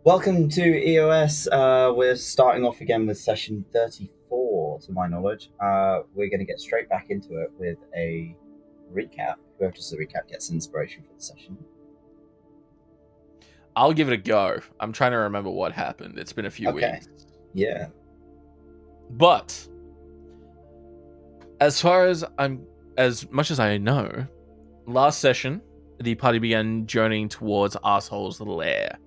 Welcome to EOS. We're starting off again with session 34, to my knowledge. We're going to get straight back into it with a recap. Whoever does the recap gets inspiration for the session. I'll give it a go. I'm trying to remember what happened. It's been a few weeks. Yeah. But as much as I know, last session the party began journeying towards 𝘏𝘪𝘧𝘐𝘮 lair.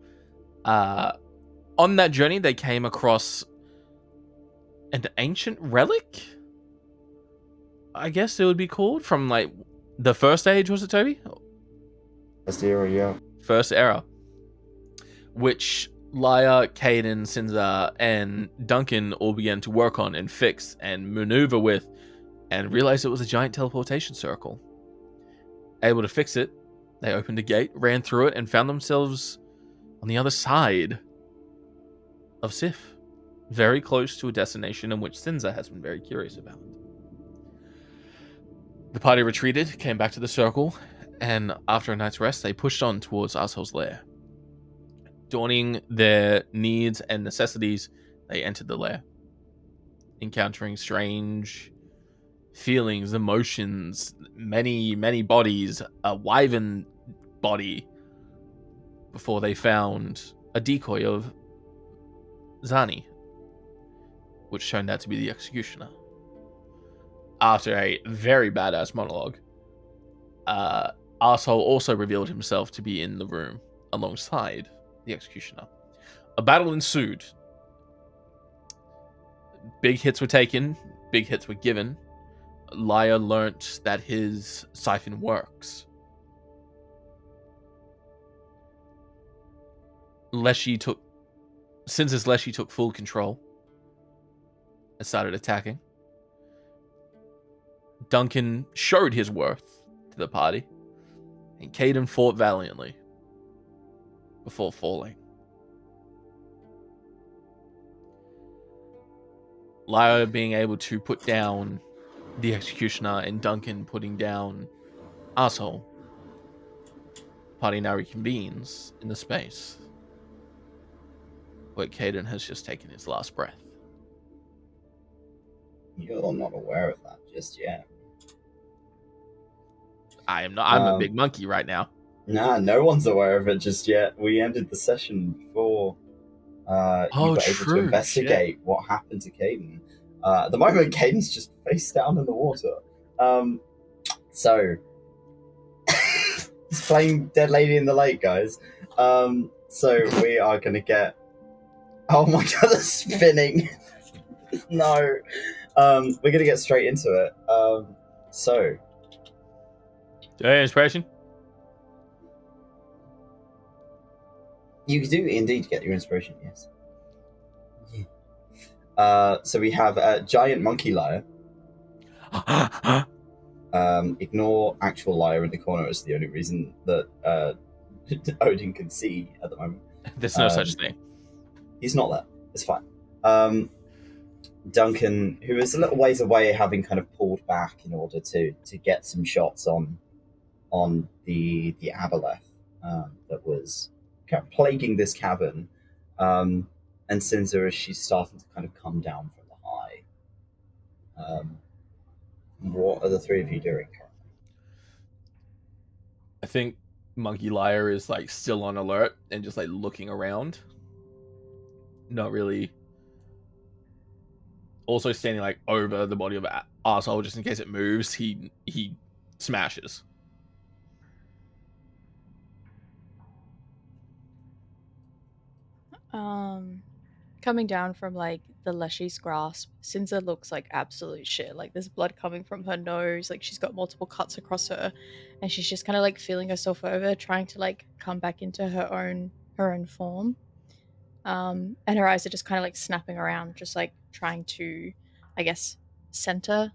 On that journey, they came across an ancient relic, I guess it would be called, from like the first age, was it, Toby? First era, yeah. First era. Which Lyre, Kaiden, Sinza, and Duncan all began to work on and fix and maneuver with, and realized it was a giant teleportation circle. Able to fix it, they opened a gate, ran through it, and found themselves on the other side of Sif, very close to a destination in which Sinza has been very curious about. The party retreated, came back to the circle, and after a night's rest, they pushed on towards 𝘏𝘪𝘧𝘐𝘮 lair. Dawning their needs and necessities, they entered the lair, encountering strange feelings, emotions, many bodies, a wyvern body, before they found a decoy of Zani, which turned out to be the executioner. After a very badass monologue, 𝘏𝘏𝘧𝘐𝘮 also revealed himself to be in the room alongside the executioner. A battle ensued. Big hits were taken, big hits were given. Lyre learnt that his siphon works. Sinza's 𝘏𝘪𝘨 took full control and started attacking. Duncan showed his worth to the party, and Kaiden fought valiantly before falling. Lyre being able to put down the executioner and Duncan putting down 𝘏𝘏𝘧𝘐𝘮. Party now reconvenes in the space where Kaiden has just taken his last breath. You're not aware of that just yet. I am not. I'm a big monkey right now. Nah, no one's aware of it just yet. We ended the session before you were able to investigate what happened to Kaiden. At the moment, Kaiden's just face down in the water. So he's playing Dead Lady in the Lake, guys. So we are gonna get. Oh my god, it's spinning. No. We're gonna get straight into it. So. Do you have inspiration? You do indeed get your inspiration, yes. So we have Giant Monkey Lyre. Ignore actual Lyre in the corner is the only reason that Odin can see at the moment. There's no such thing. He's not there. It's fine. Duncan, who is a little ways away, having kind of pulled back in order to get some shots on the aboleth that was kind of plaguing this cavern, and Sinza, as she's starting to kind of come down from the high. What are the three of you doing currently? I think Monkey Lyre is like still on alert and just like looking around. Not really. Also standing like over the body of 𝘏𝘏𝘧𝘐𝘮 just in case it moves. He smashes. Coming down from like the 𝘏𝘪𝘧𝘐's grasp, Sinza looks like absolute shit. Like there's blood coming from her nose, like she's got multiple cuts across her, and she's just kind of like feeling herself over, trying to like come back into her own form. And her eyes are just kind of like snapping around, just like trying to, I guess, center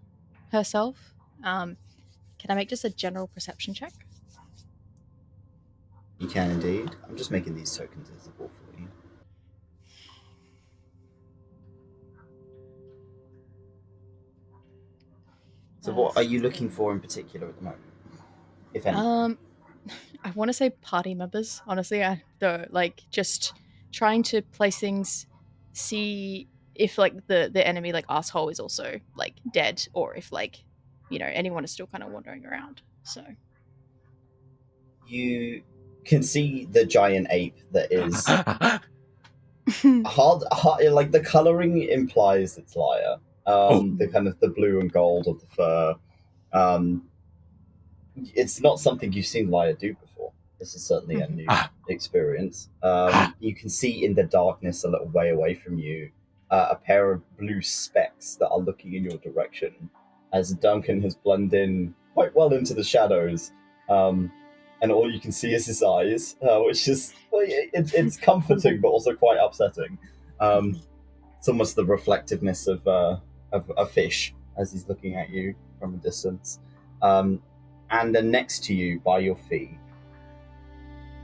herself. Can I make just a general perception check? You can indeed. I'm just making these tokens visible for you. So what are you looking for in particular at the moment, if anything? I want to say party members. Honestly, I don't like just trying to place things, see if like the enemy like asshole is also like dead, or if like anyone is still kind of wandering around. So You can see the giant ape that is hard. Like the coloring implies it's Lyre. The kind of the blue and gold of the fur. It's not something you've seen Lyre do before. This is certainly a new experience. You can see in the darkness a little way away from you a pair of blue specks that are looking in your direction as Duncan has blended in quite well into the shadows. And all you can see is his eyes, which is it's comforting but also quite upsetting. It's almost the reflectiveness of a fish as he's looking at you from a distance. And then next to you, by your feet,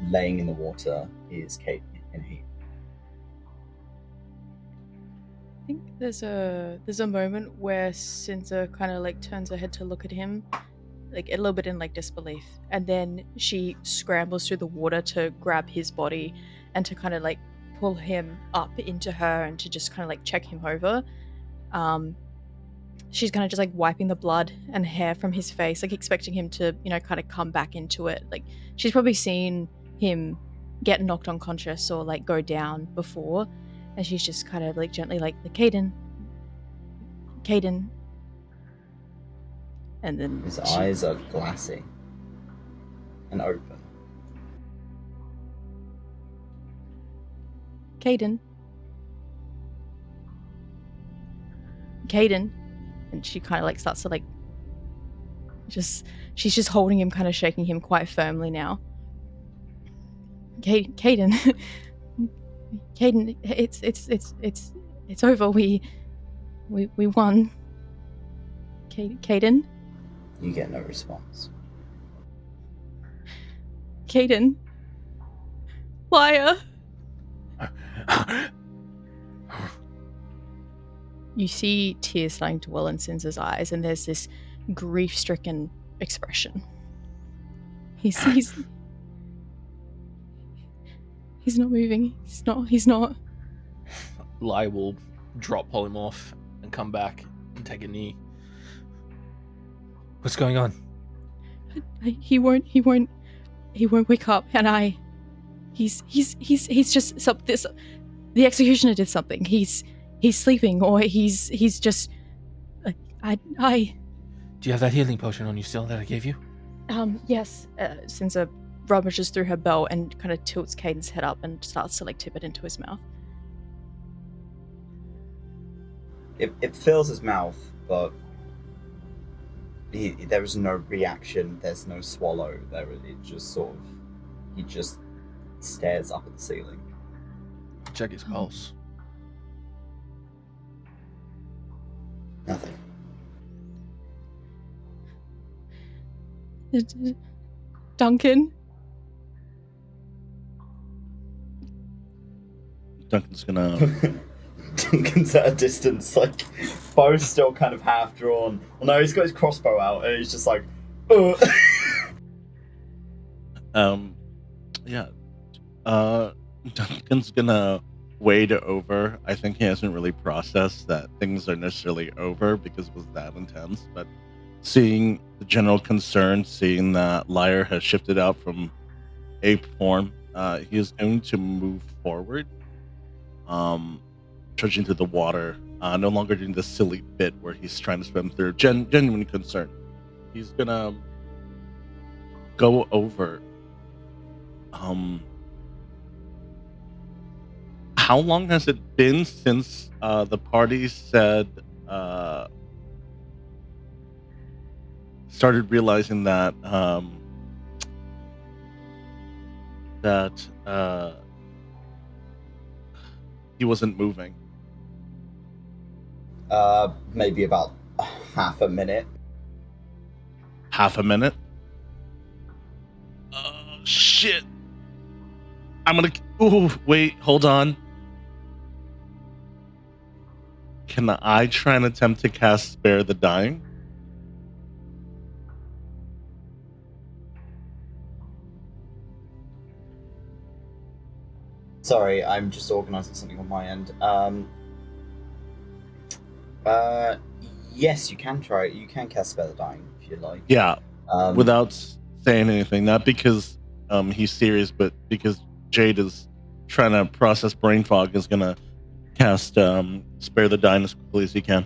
laying in the water, is Kaiden in heat. I think there's a moment where Sinza kind of like turns her head to look at him, like a little bit in like disbelief, and then she scrambles through the water to grab his body and to kind of like pull him up into her and to just kind of like check him over. She's kind of just like wiping the blood and hair from his face, like expecting him to kind of come back into it. Like she's probably seen him get knocked unconscious or like go down before, and she's just kind of like gently like, the Kaiden, and then his eyes are glassy and open. Kaiden, and she kind of like starts to like she's just holding him, kind of shaking him quite firmly now. Kaiden, it's over. We won. Kaiden. You get no response. Kaiden. Lyre. You see tears starting to well in Sinza's eyes, and there's this grief-stricken expression. He's not moving. He's not. Lyre will drop polymorph and come back and take a knee. What's going on? He won't wake up, and he's just this. The executioner did something. He's sleeping, or he's just. I. Do you have that healing potion on you still that I gave you? Yes. Sinza rummages through her belt and kind of tilts Kaiden's head up and starts to like tip it into his mouth. It fills his mouth, but there is no reaction. There's no swallow. It just sort of, he just stares up at the ceiling. Check his pulse. Nothing. Duncan. Duncan's gonna. Duncan's at a distance, like bow still kind of half drawn. Well, no, he's got his crossbow out, and he's just like, ugh. Yeah. Duncan's gonna wade over. I think he hasn't really processed that things are necessarily over because it was that intense, but seeing the general concern, seeing that Lyre has shifted out from ape form, he is going to move forward, trudging through the water, no longer doing the silly bit where he's trying to swim through. Genuine concern. He's gonna go over. How long has it been since the party started realizing that he wasn't moving? Maybe about half a minute. Half a minute? Shit. I'm gonna... Ooh, wait, hold on. Can I try and attempt to cast Spare the Dying? Sorry, I'm just organising something on my end. Yes, you can try it. You can cast Spell of Dying if you like. Yeah, Um, without saying anything. Not because he's serious, but because Jade is trying to process brain fog, is going to cast Spare the Dying as quickly as he can.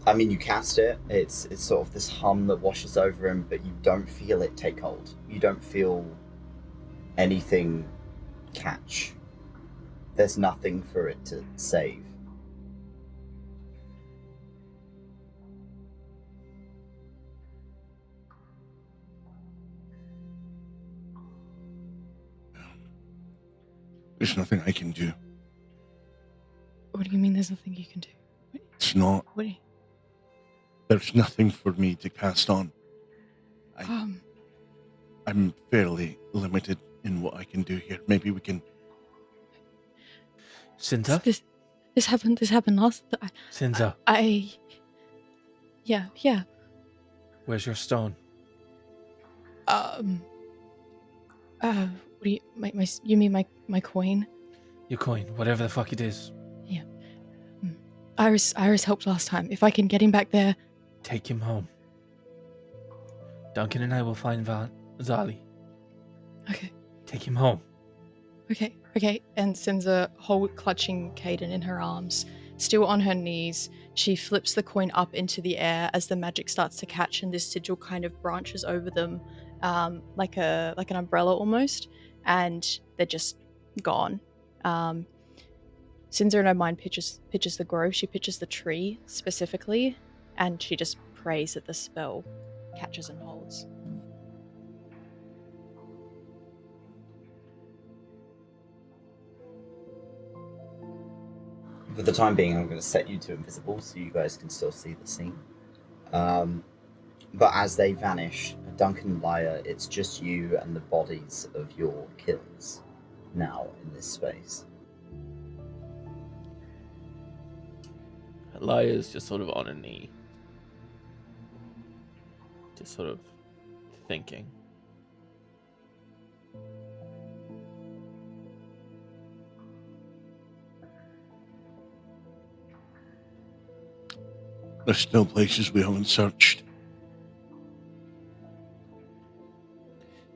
I mean, you cast it. It's sort of this hum that washes over him, but you don't feel it take hold. You don't feel anything catch. There's nothing for it to save. There's nothing I can do. What do you mean there's nothing you can do? It's not. What do you... There's nothing for me to cast on. I'm fairly limited in what I can do here. Maybe we can... Sinza? This happened last... Sinza. Yeah. Where's your stone? What do you... you mean my coin? Your coin, whatever the fuck it is. Yeah. Iris helped last time. If I can get him back there... Take him home. Duncan and I will find Zali. Okay. Take him home. Okay. And Sinza, clutching Kaiden in her arms, still on her knees, she flips the coin up into the air as the magic starts to catch, and this sigil kind of branches over them, like an umbrella almost, and they're just gone. Sinza in her mind pitches the grove. She pitches the tree specifically, and she just prays that the spell catches and holds. For the time being, I'm going to set you to invisible so you guys can still see the scene. But as they vanish, Duncan and Lyre, it's just you and the bodies of your kills now in this space. Lyre's just sort of on a knee. Just sort of thinking. There's still places we haven't searched.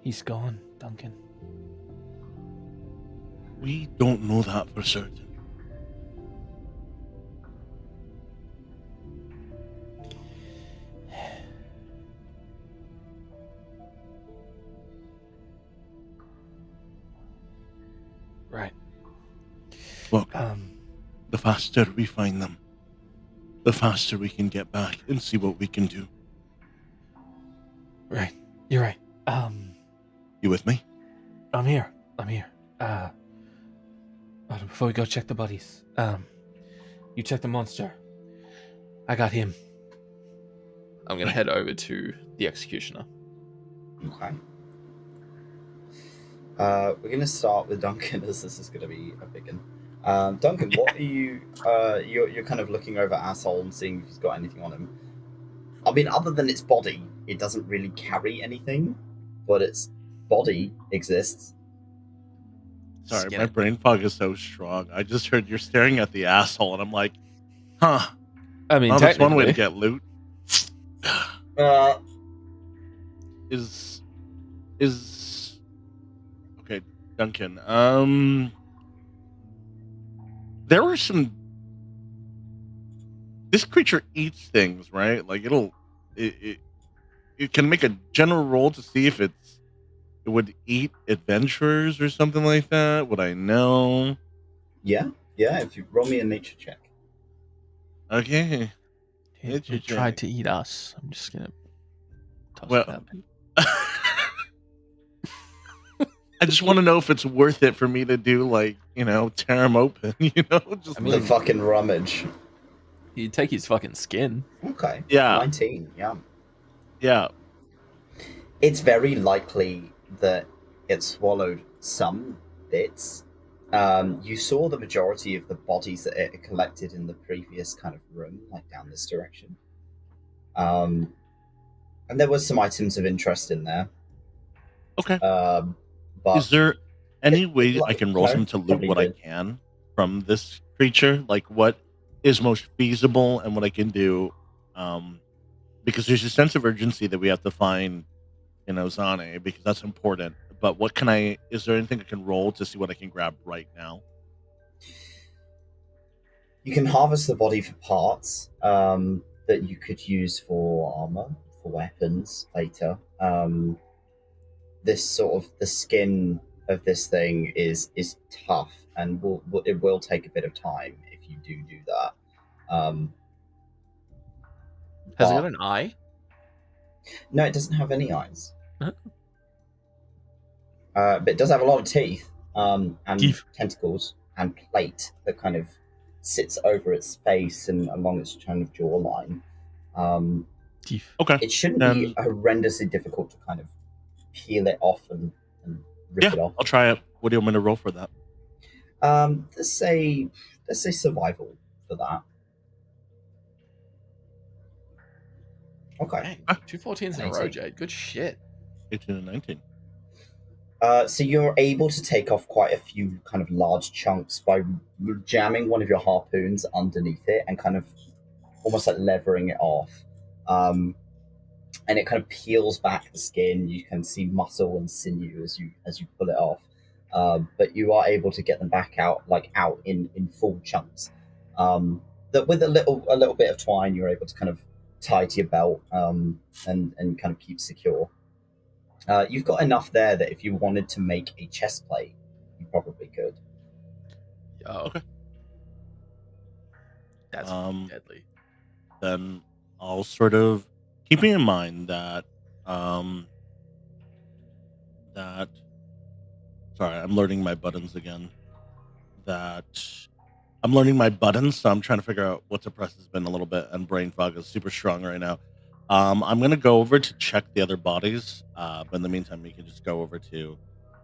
He's gone, Duncan. We don't know that for certain. Right. Look, the faster we find them, the faster we can get back and see what we can do. Right. You're right. You with me? I'm here. Before we go check the bodies, you check the monster. I got him. I'm gonna head over to the executioner. Okay. We're going to start with Duncan, as this is going to be a big one. Duncan, what are you... You're kind of looking over Asshole and seeing if he's got anything on him. I mean, other than its body, it doesn't really carry anything, but its body exists. Sorry, my brain fog is so strong. I just heard you're staring at the asshole, and I'm like, huh. I mean, that's one way to get loot. Okay, Duncan. There were some. This creature eats things, right? Like it can make a general roll to see if it would eat adventurers or something like that. Would I know? Yeah. If you roll me a nature check. Okay. It tried to eat us. I'm just gonna toss it out. I just want to know if it's worth it for me to do, like, tear him open, just the fucking rummage. You take his fucking skin. Okay. Yeah. 19, yeah. Yeah. It's very likely that it swallowed some bits. You saw the majority of the bodies that it collected in the previous kind of room, like down this direction. And there was some items of interest in there. Okay. But Is there any way I like, can roll no, some to loot probably what I good. can from this creature? Like what is most feasible and what I can do? Because there's a sense of urgency that we have to find, 𝘞𝘰𝘮𝘬, because that's important. But what can I? Is there anything I can roll to see what I can grab right now? You can harvest the body for parts that you could use for armor, for weapons later. This sort of the skin of this thing is tough, and it will take a bit of time if you do that. Has it but- got an eye? No, it doesn't have any eyes. Huh? But it does have a lot of teeth, and Teeth. tentacles and plate that kind of sits over its face and along its kind of jawline. Teeth. Okay. It shouldn't be horrendously difficult to kind of peel it off and rip it off. I'll try it. What do you want me to roll for that? Let's say survival for that. Okay. Dang, 2 14s in a row, 18. Jade. Good shit. 18 and 19. So you're able to take off quite a few kind of large chunks by jamming one of your harpoons underneath it and kind of almost like levering it off. And it kind of peels back the skin. You can see muscle and sinew as you pull it off. But you are able to get them back out in full chunks. That with a little bit of twine, you're able to kind of tie to your belt and kind of keep secure. You've got enough there that if you wanted to make a chest plate, you probably could. Oh, Okay. That's deadly. Then I'll sort of keeping in mind that sorry, I'm learning my buttons again. I'm learning my buttons, so I'm trying to figure out what to press. Has been a little bit, and brain fog is super strong right now. I'm gonna go over to check the other bodies, but in the meantime, we can just go over to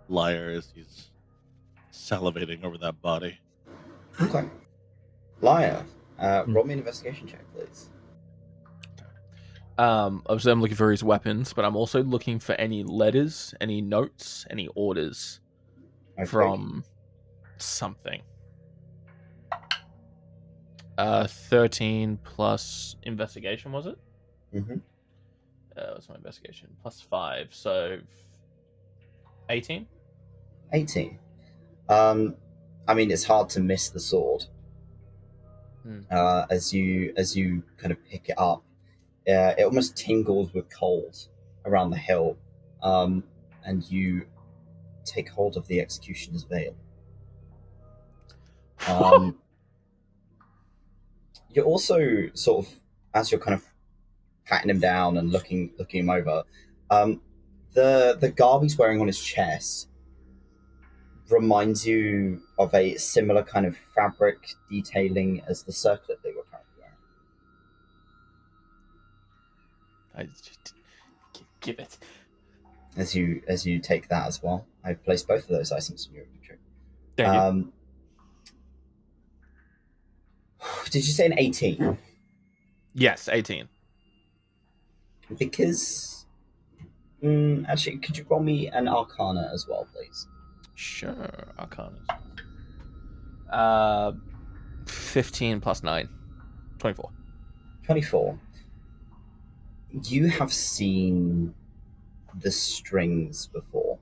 Lyre as he's salivating over that body. Okay. Lyre, roll me an investigation check, please. Obviously, I'm looking for his weapons, but I'm also looking for any letters, any notes, any orders from something. 13 plus investigation, was it? Mm-hmm. What's my investigation? Plus 5, so 18. 18. I mean, it's hard to miss the sword. As you kind of pick it up, it almost tingles with cold around the hilt, and you take hold of the executioner's veil. You're also sort of, as you're kind of patting him down and looking him over, the garb he's wearing on his chest reminds you of a similar kind of fabric detailing as the circlet that you're currently wearing. I just give it. As you take that as well, I've placed both of those items in your inventory. Thank you. Did you say an 18? Yes, 18. Because actually, could you roll me an Arcana as well, please? Sure, Arcana. 15 plus 9. 24. 24. You have seen the strings before.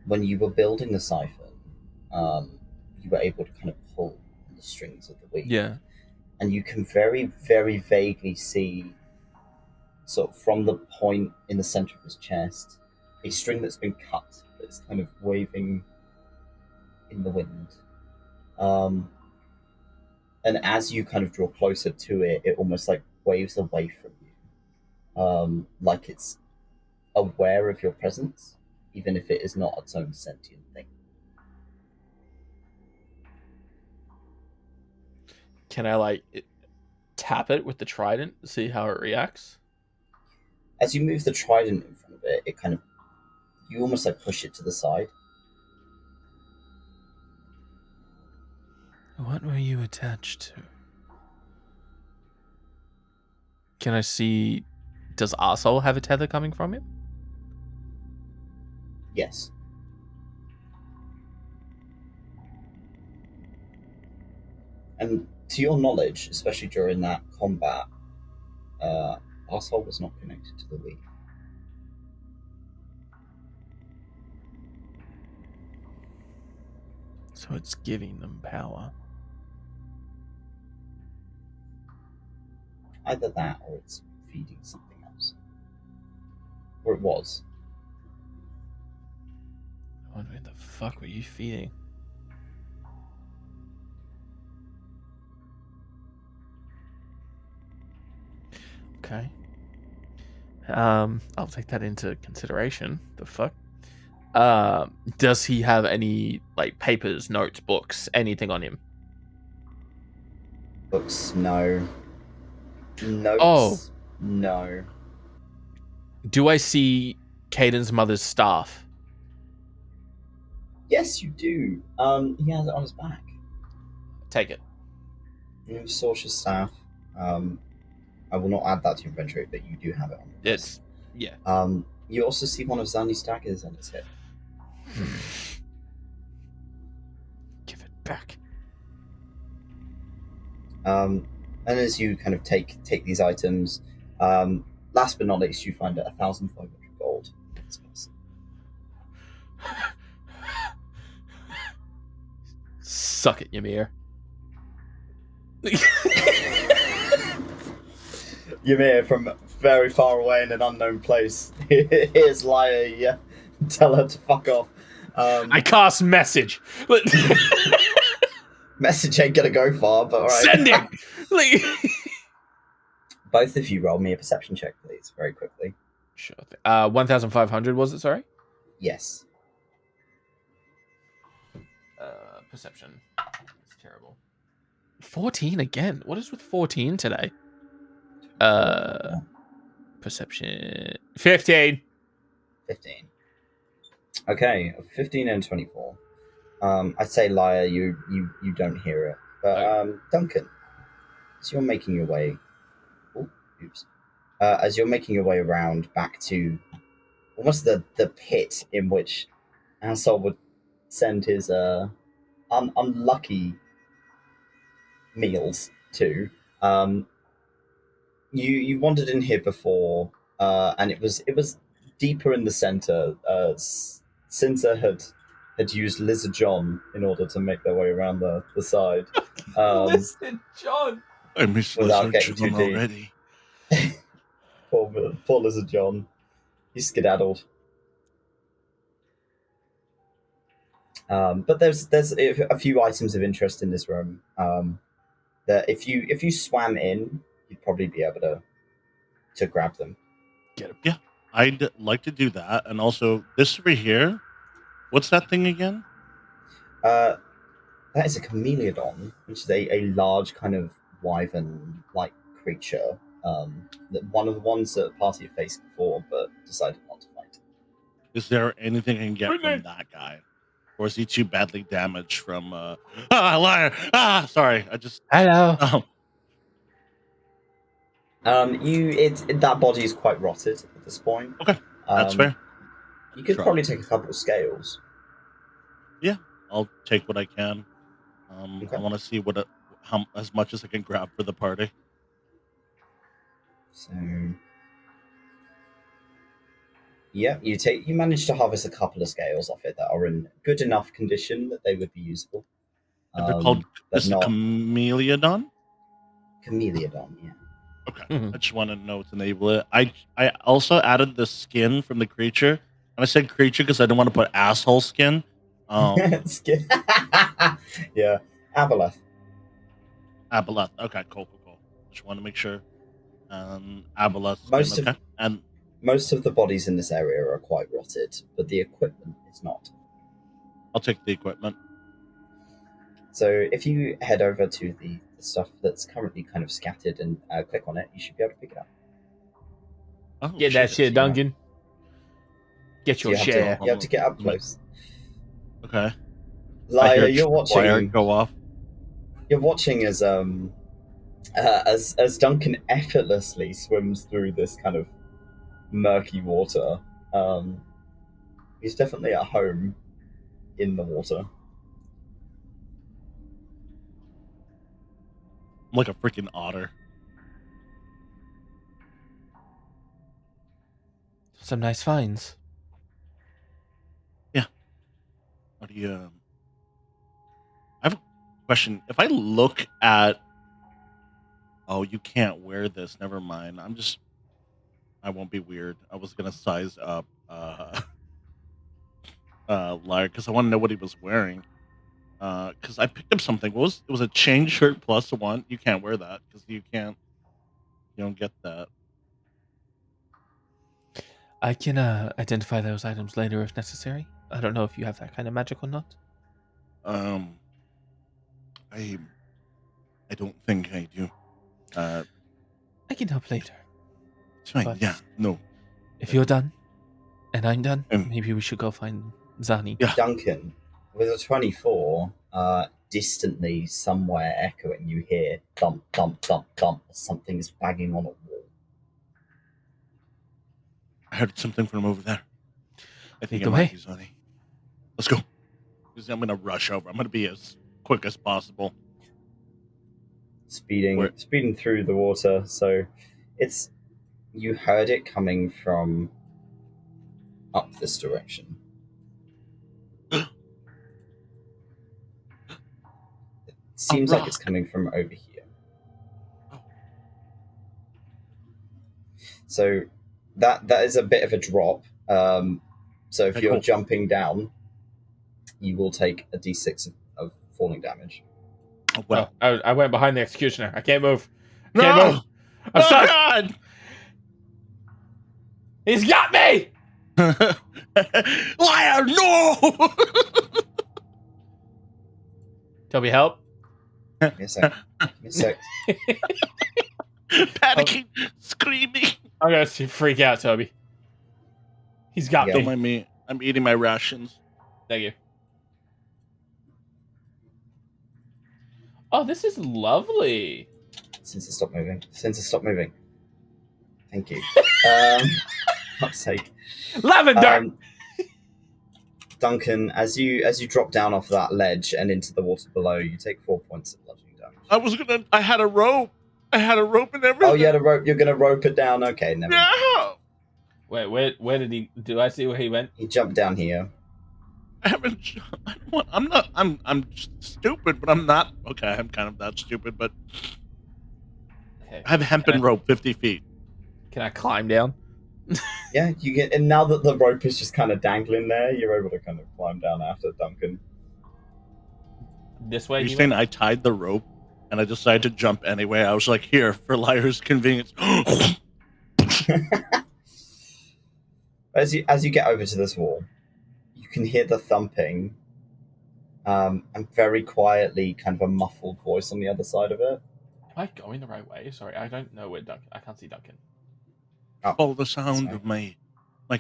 When you were building the siphon, you were able to kind of pull the strings of the weave. Yeah. And you can very, very vaguely see, sort of from the point in the center of his chest, a string that's been cut that's kind of waving in the wind. And as you kind of draw closer to it, it almost like waves away from you, like it's aware of your presence, even if it is not its own sentient thing. Can I tap it with the trident to see how it reacts? As you move the trident in front of it, it kind of, you almost like push it to the side. What were you attached to? Can I see? Does 𝘏𝘪𝘨 have a tether coming from him? Yes. And to your knowledge, especially during that combat, 𝘏𝘏𝘨 was not connected to the weave. So it's giving them power. Either that or it's feeding something else. Or it was. I wonder what the fuck were you feeding? Okay. I'll take that into consideration. The fuck? Does he have any like papers, notes, books, anything on him? Books, no. Notes, Oh. no. Do I see Kaiden's mother's staff? Yes, you do. He has it on his back. Take it. You have Sorcerer's staff. I will not add that to your inventory, but you do have it on. It's yeah. You also see one of Zanni's daggers on his hip. Give it back. And as you kind of take these items, last but not least, you find 1,500 gold. in this place. Suck it, Ymir. Ymir, from very far away in an unknown place, here's Lyre. Yeah, tell her to fuck off. I cast message. Message ain't gonna go far, but alright. Send it. Both of you roll me a perception check, please, very quickly. Sure. 1,500 was it? Sorry. Yes. Perception. It's terrible. 14 again. What is with 14 today? Perception. 15. 15. Okay, 15 and 24. I'd say Lyre, you don't hear it. But Duncan, as you're making your way as you're making your way around back to almost the pit in which 𝘏𝘏𝘨 would send his unlucky meals to, you wandered in here before, and it was deeper in the center. Sinza had used Lizard John in order to make their way around the side. Lizard John. I miss Without Lizard getting too John deep. already. Poor Lizard John. He's skedaddled. But there's a few items of interest in this room. That if you swam in, you'd probably be able to grab them. Get him. Yeah, I'd like to do that. And also, this over here, what's that thing again? That is a 𝘞𝘭𝘮𝘮, which is a large kind of wyvern-like creature. One of the ones that the party had faced before, but decided not to fight. Is there anything I can get from that guy? Or is he too badly damaged from... Lyre! Sorry, I just... Hello. That body is quite rotted at this point. Okay, that's fair. You could probably take a couple of scales. Yeah, I'll take what I can. Okay. I want to see how as much as I can grab for the party. So, yeah, you manage to harvest a couple of scales off it that are in good enough condition that they would be usable. And they're called but not 𝘞𝘭𝘮𝘮? 𝘞𝘭𝘮𝘮, yeah. Okay, I just want to know to enable it. I also added the skin from the creature, and I said creature because I didn't want to put asshole skin. Skin. Yeah, Aboleth. Aboleth. Okay, cool. Just want to make sure. Aboleth. Most of the bodies in this area are quite rotted, but the equipment is not. I'll take the equipment. So if you head over to the stuff that's currently kind of scattered and click on it, you should be able to pick it up. Oh, Get that shit, Duncan. Get your share. You have to get up close. Okay. Lyre, you're watching. Lyre go off. You're watching as As Duncan effortlessly swims through this kind of murky water, he's definitely at home in the water. I'm like a freaking otter. Some nice finds. Yeah. What do you? I have a question. If I look at, oh, you can't wear this. Never mind. I won't be weird. I was gonna size up Lyre because I want to know what he was wearing. Because I picked up something. It was a chain shirt plus one. You can't wear that because you don't get that. I can identify those items later if necessary. I don't know if you have that kind of magic or not. I don't think I do. I can help later. It's fine. But Yeah. No. If you're done, and I'm done, Um, maybe we should go find Zani. Yeah. Duncan, with a 24, distantly somewhere echoing, you hear thump, thump, thump, thump. Something's banging on a wall. I heard something from over there. I think Lead it the might way. be Zani. Let's go. Because I'm gonna rush over. I'm gonna be as quick as possible. Speeding through the water. So you heard it coming from up this direction. It seems like it's coming from over here. Oh. So that is a bit of a drop. So if you're jumping down, you will take a d6 of falling damage. Oh, well. I went behind the executioner. I can't move. No! Can't move. I'm stuck. God! He's got me! Liar, no! Toby, help. Give me a sec. Panicking, screaming. I'm gonna freak out, Toby. He's got Yeah. Don't me. mind me. I'm eating my rations. Thank you. Oh, this is lovely. Since stop moving. Thank you. Fuck's sake. Lavender! Duncan, as you drop down off that ledge and into the water below, you take 4 points of bludgeoning damage. I had a rope. And everything. Oh, you had a rope. You're gonna rope it down. Okay, never mind. No! Wait, where did he? Do I see where he went? He jumped down here. I'm stupid, but I'm not. Okay, I'm kind of that stupid, but Okay. I have a hempen rope 50 feet. Can I climb down? Yeah, you get. And now that the rope is just kind of dangling there, you're able to kind of climb down after Duncan. This way? Are you saying I tied the rope and I decided to jump anyway? I was like, here, for Lyre's convenience. As you get over to this wall, you can hear the thumping, and very quietly, kind of a muffled voice on the other side of it. Am I going the right way? Sorry, I don't know where Duncan. I can't see Duncan. Oh, Follow the sound of my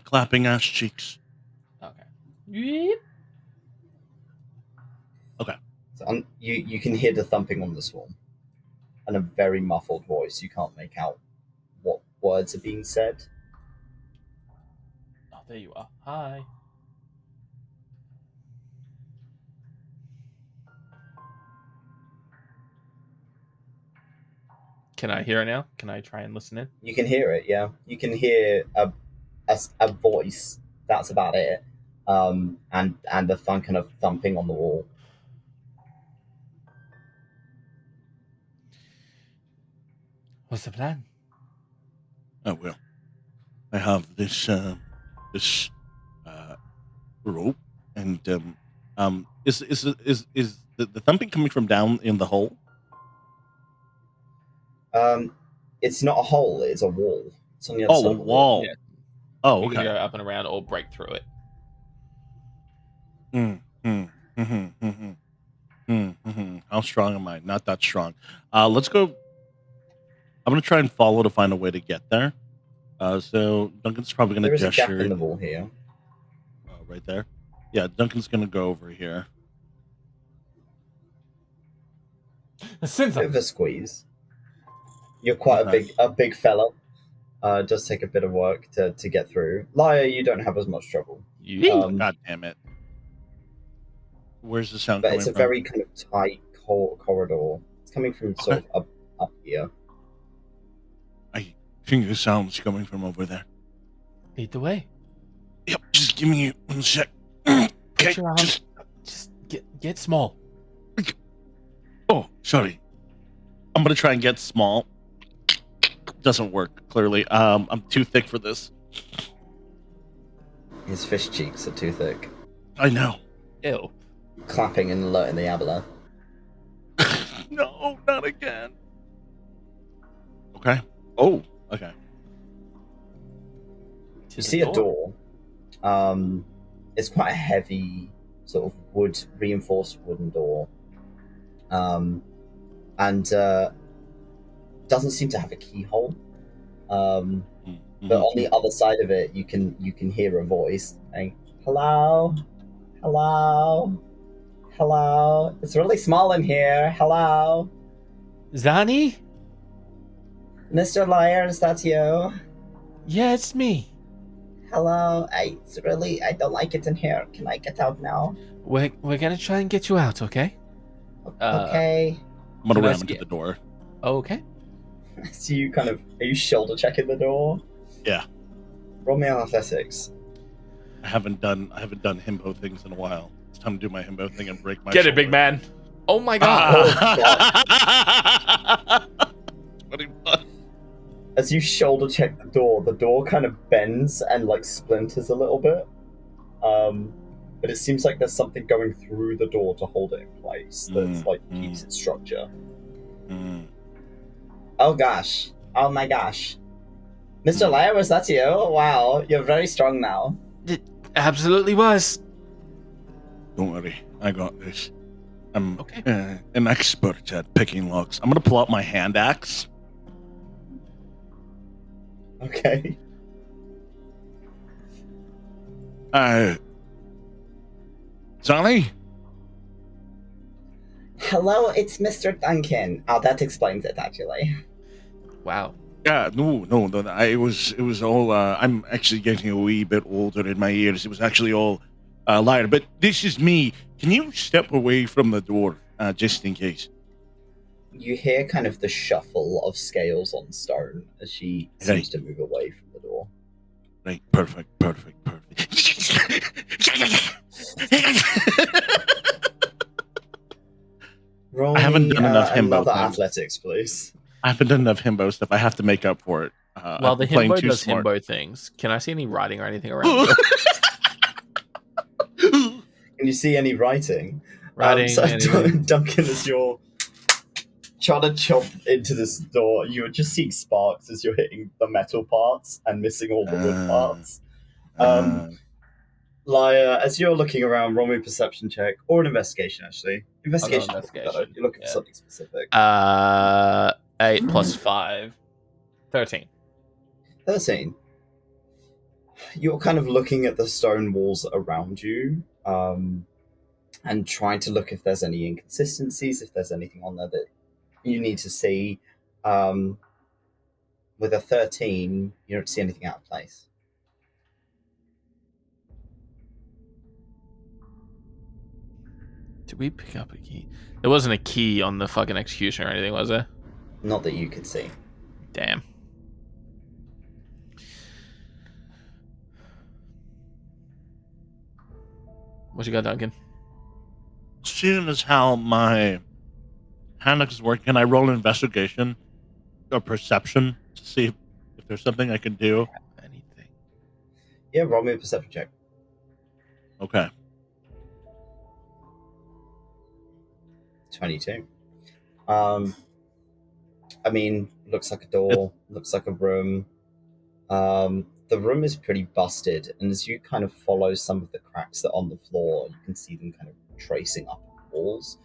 clapping ass cheeks. Okay. Yeep. Okay. So you can hear the thumping on this wall, and a very muffled voice. You can't make out what words are being said. Oh, there you are. Hi. Can I hear it now? Can I try and listen in? You can hear it, yeah. You can hear a voice. That's about it. And the kind of thumping on the wall. What's the plan? Oh well, I have this rope, and is the thumping coming from down in the hole? It's not a hole. It's a wall. It's on the other side Oh, a of the wall. Yeah. Oh, You can okay. go up and around or break through it. How strong am I? Not that strong. Let's go. I'm gonna try and follow to find a way to get there. So Duncan's probably gonna There is a gesture gap in the wall here. right there. Yeah, Duncan's gonna go over here. Bit Sinza. of a squeeze. You're quite Okay. a big fella. It does take a bit of work to get through. Lyre, you don't have as much trouble. God damn it. Where's the sound But coming it's a from? very kind of tight corridor. It's coming from sort of up here. I think the sound's coming from over there. Lead the way. Yep, just give me 1 sec. Put Okay, your arm. Just get small. Oh, sorry. I'm gonna try and get small. Doesn't work, clearly. I'm too thick for this. His fish cheeks are too thick. I know. Ew. Clapping and alerting the aboleth. No, not again. Okay. Oh, okay. You see a door. It's quite a heavy, sort of reinforced wooden door. And doesn't seem to have a keyhole. But on the other side of it, you can hear a voice saying, "Hello, hello, hello. It's really small in here. Hello, Zani? Mr. Lyre, is that you? Yeah, it's me. Hello. I don't like it in here. Can I get out now? We're gonna try and get you out, okay? Okay." I'm gonna Can I ram see into it? the door. Okay. So you are you shoulder checking the door? Yeah. Roll me on athletics. I haven't done himbo things in a while. It's time to do my himbo thing and break my Get it, big shoulder. man. Oh my god. Ah. 21. As you shoulder check the door kind of bends and like splinters a little bit. But it seems like there's something going through the door to hold it in place that's keeps its structure. Oh gosh. Oh my gosh. Mr. Lyre, was that you? Wow, you're very strong now. It absolutely was. Don't worry, I got this. I'm Okay. an expert at picking locks. I'm gonna pull out my hand axe. Okay. Sonny? Hello, it's Mr. Duncan. Oh, that explains it, actually. Wow. Yeah, no. It was all. I'm actually getting a wee bit older in my ears. It was actually all Lyre. But this is me. Can you step away from the door, just in case? You hear kind of the shuffle of scales on stone as she seems to move away from the door. Right, perfect. Roll I haven't done enough himbo another things. athletics, please. I haven't done enough himbo stuff. I have to make up for it. While the playing himbo too does smart. himbo things, can I see any writing or anything around you? Can you see any writing? Writing, So anything? Duncan, as you're trying to chop into this door, you're just seeing sparks as you're hitting the metal parts and missing all the wood parts. Lyre, as you're looking around, roll me a perception check or an investigation, actually. Investigation. Investigation. You're looking for something specific. 8 plus 5. 13. 13. You're kind of looking at the stone walls around you, and trying to look if there's any inconsistencies, if there's anything on there that you need to see. With a 13, you don't see anything out of place. Did we pick up a key? There wasn't a key on the fucking execution or anything, was there? Not that you could see. Damn. What you got, Duncan? Seeing as how my hand axe is working, can I roll an investigation or perception to see if there's something I can do? Anything? Yeah, roll me a perception check. Okay. 22. I mean, looks like a door, looks like a room. The room is pretty busted, and as you kind of follow some of the cracks that are on the floor, you can see them kind of tracing up the walls.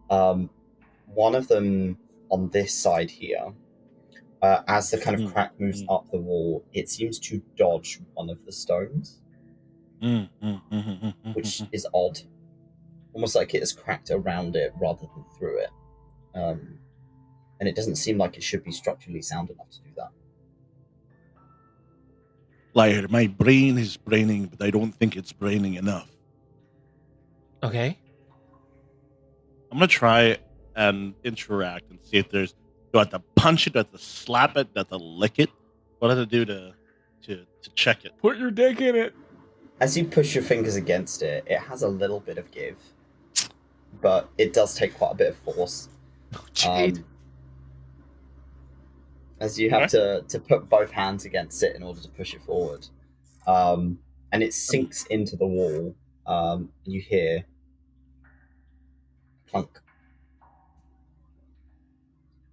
One of them on this side here, as the kind of crack moves up the wall, it seems to dodge one of the stones, which is odd. Almost like it is cracked around it rather than through it. and it doesn't seem like it should be structurally sound enough to do that. Lyre, my brain is braining, but I don't think it's braining enough. Okay. I'm gonna try and interact and see if there's. Do I have to punch it? Do I have to slap it? Do I have to lick it? What do I have to do to check it? Put your dick in it. As you push your fingers against it, it has a little bit of give, but it does take quite a bit of force. Jade. As you have to put both hands against it in order to push it forward. And it sinks into the wall, and you hear clunk.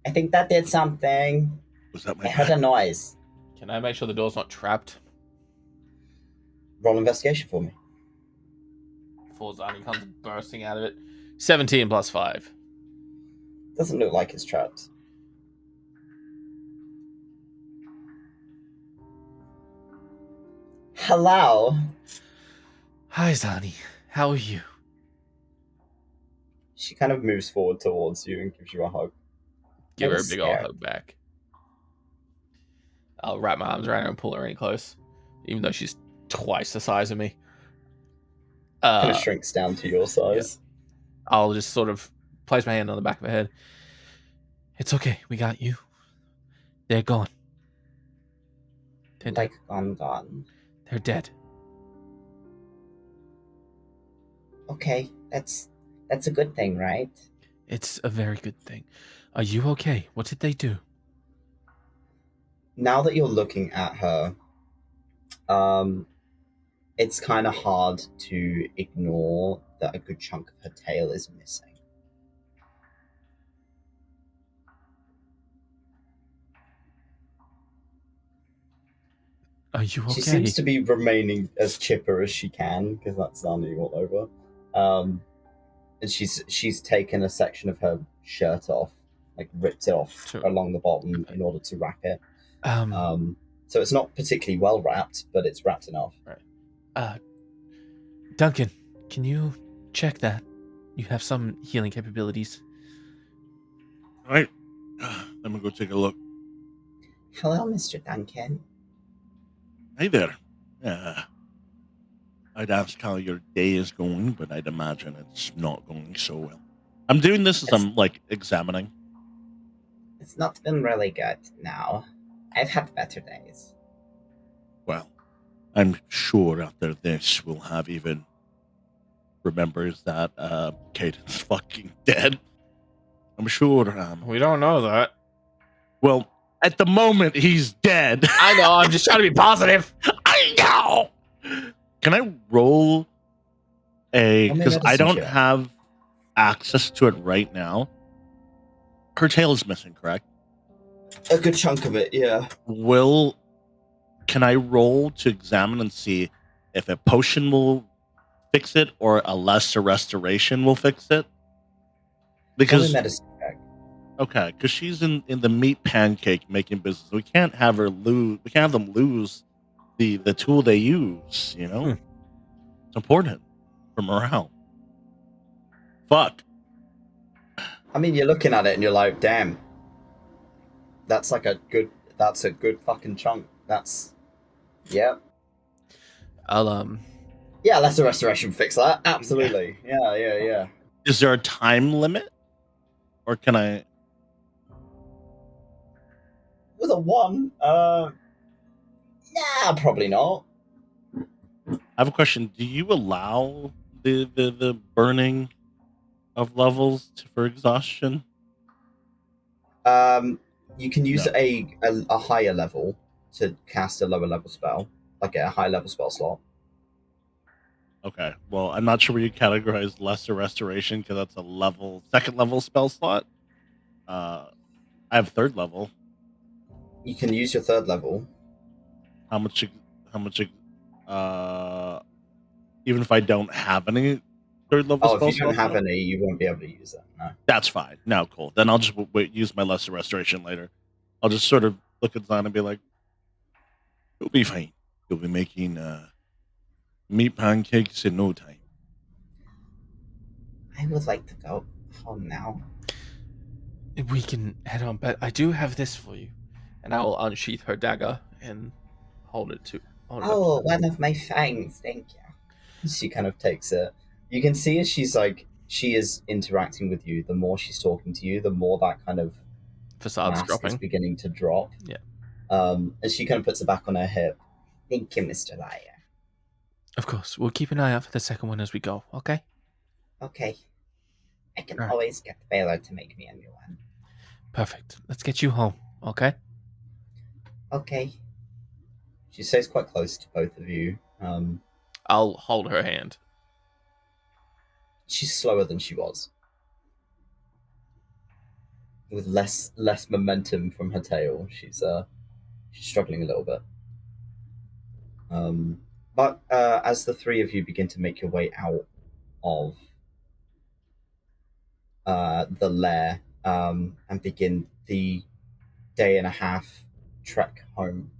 I think that did something. Was that my I heard a noise. Can I make sure the door's not trapped? Roll investigation for me. Before Zani comes bursting out of it. 17 plus 5. Doesn't look like it's trapped. Hello. Hi, Zani. How are you? She kind of moves forward towards you and gives you a hug. Give her a I'm big old scared. hug back. I'll wrap my arms around her and pull her in close, even though she's twice the size of me. Kind of shrinks down to your size. I'll just sort of place my hand on the back of her head. It's okay. We got you. They're gone. They're Like gone. They're dead. Okay, that's a good thing, right? It's a very good thing. Are you okay? What did they do? Now that you're looking at her, it's kind of hard to ignore that a good chunk of her tail is missing. Are you okay? She seems to be remaining as chipper as she can, because that's sounding all over. And she's taken a section of her shirt off, like ripped it off along the bottom in order to wrap it. So it's not particularly well wrapped, but it's wrapped enough. Right. Duncan, can you check that? You have some healing capabilities. All right. Let me go take a look. Hello, Mr. Duncan. Hey there. I'd ask how your day is going, but I'd imagine it's not going so well. I'm doing this as I'm like examining. It's not been really good now. I've had better days. Well, I'm sure after this we'll have even remembers that Kaiden's fucking dead. I'm sure. We don't know that. Well, at the moment he's dead. I know. I'm just trying to be positive. I know. Can I roll because I don't have access to it right now. Her tail is missing, correct? A good chunk of it, yeah. Can I roll to examine and see if a potion will fix it or a lesser restoration will fix it? Because medicine check. Okay, because she's in the meat pancake making business. We can't have her lose. We can't have them lose the tool they use. You know, it's important for morale. Fuck. I mean, you're looking at it and you're like, damn. That's a good fucking chunk. Yeah. Yeah, lesser restoration fix that. Absolutely. Yeah. Is there a time limit? Or can I... With a 1? Nah, probably not. I have a question. Do you allow the burning of levels for exhaustion? You can use a higher level to cast a lower level spell, like a high level spell slot. Okay, well, I'm not sure where you categorize lesser restoration because that's a second level spell slot. I have third level. You can use your third level. How much? Even if I don't have any third level spells. Oh, if you don't have any, you won't be able to use it. No. That's fine. No, cool. Then I'll just use my lesser restoration later. I'll just sort of look at Zion and be like, "You'll be fine. You'll be making meat pancakes in no time." I would like to go home now. We can head on, but I do have this for you. And I'll unsheath her dagger and hold it up to Oh, her. one of my fangs, thank you. She kind of takes it. You can see as she is interacting with you, the more she's talking to you, the more that kind of Facade's mask is dropping. beginning to drop. Yeah. And she kind of puts it back on her hip. Thank you, Mr. Lyre. Of course. We'll keep an eye out for the second one as we go, okay? Okay. I can Alright. always get Baylor to make me a new one. Perfect. Let's get you home, okay? Okay. She stays quite close to both of you. I'll hold her hand. She's slower than she was, with less momentum from her tail. She's struggling a little bit. But as the three of you begin to make your way out of the lair and begin the day and a half trek home,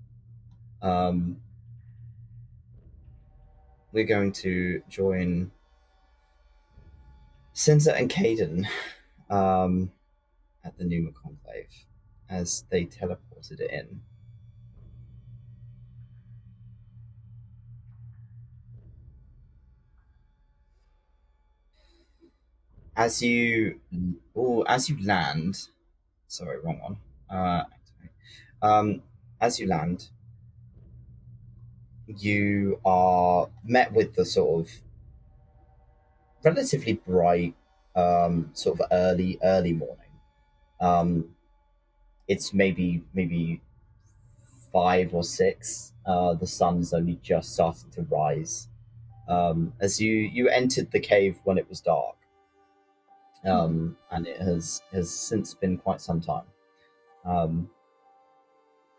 we're going to join Sinza and Kaiden at the 𝘞𝘭𝘭𝘠 Conclave as they teleported in. As you land, sorry, wrong one. As you land, you are met with the sort of relatively bright, sort of early morning. It's maybe 5 or 6. The sun's only just starting to rise. As you entered the cave when it was dark, and it has since been quite some time.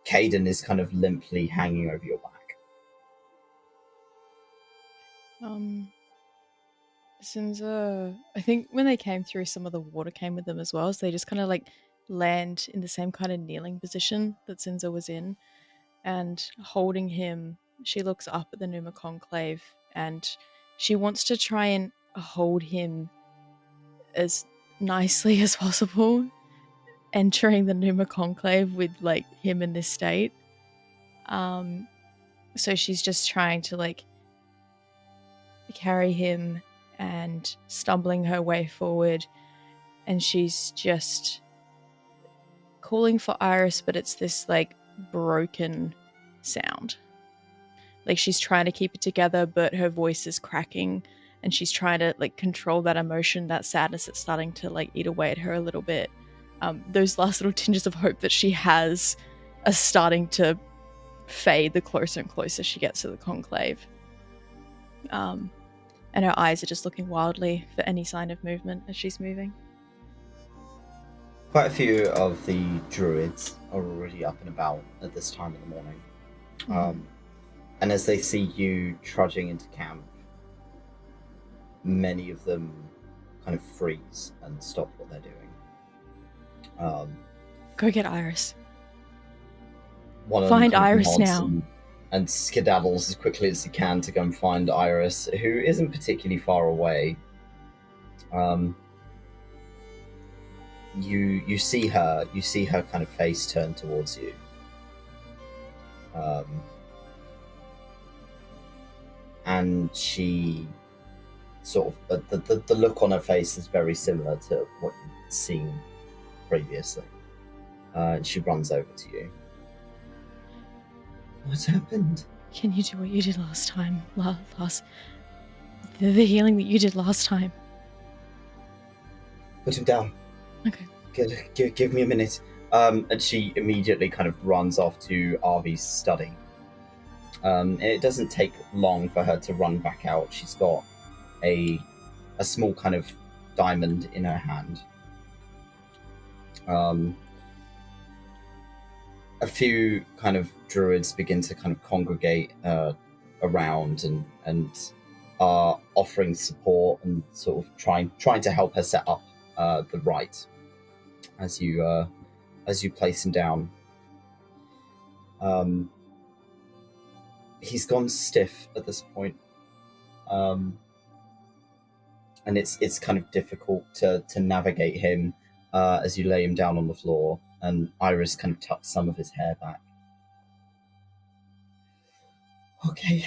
Kaiden is kind of limply hanging over your back. Sinza, I think when they came through, some of the water came with them as well, so they just kind of like land in the same kind of kneeling position that Sinza was in, and holding him, she looks up at the 𝘞𝘭𝘭𝘠 Conclave, and she wants to try and hold him as nicely as possible, entering the 𝘞𝘭𝘭𝘠 Conclave with like him in this state. So she's just trying to like carry him and stumbling her way forward, and she's just calling for Iris, but it's this like broken sound. Like she's trying to keep it together, but her voice is cracking, and she's trying to like control that emotion, that sadness that's starting to like eat away at her a little bit. Those last little tinges of hope that she has are starting to fade the closer and closer she gets to the conclave. And her eyes are just looking wildly for any sign of movement as she's moving. Quite a few of the druids are already up and about at this time of the morning. And as they see you trudging into camp, many of them kind of freeze and stop what they're doing. Go get Iris. One of Find them kind of Iris nods now. and skedaddles as quickly as he can to go and find Iris, who isn't particularly far away. You see her kind of face turn towards you. And she sort of the look on her face is very similar to what you've seen previously. And she runs over to you. What's happened? Can you do what you did last time? The healing that you did last time. Put him down. Okay. Give me a minute. And she immediately kind of runs off to Arvy's study. And it doesn't take long for her to run back out. She's got a small kind of diamond in her hand. A few kind of druids begin to kind of congregate around and are offering support and sort of trying to help her set up the rite as you place him down. He's gone stiff at this point, and it's kind of difficult to navigate him. as you lay him down on the floor, and Iris kind of tucks some of his hair back. Okay.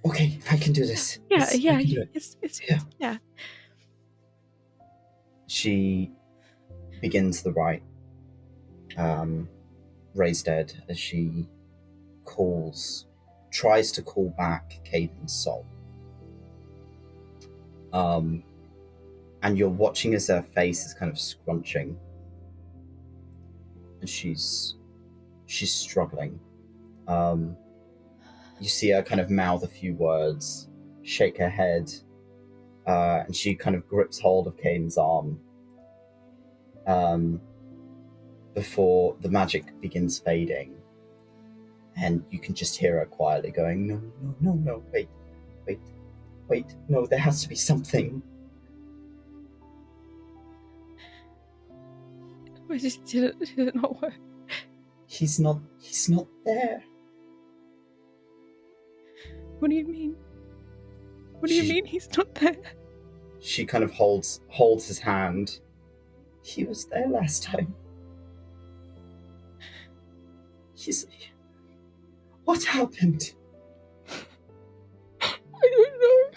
Okay, I can do this. Yeah, I can do it. it's Yeah. yeah. She begins the rite, raised dead, as she tries to call back Kaiden's soul. And you're watching as her face is kind of scrunching, and she's struggling. You see her kind of mouth a few words, shake her head, and she kind of grips hold of Kaiden's arm before the magic begins fading, and you can just hear her quietly going, no, wait, no, there has to be something. Did it not work? He's not there. What do you mean? What do you mean he's not there? She kind of holds his hand. He was there last time. What happened? I don't know.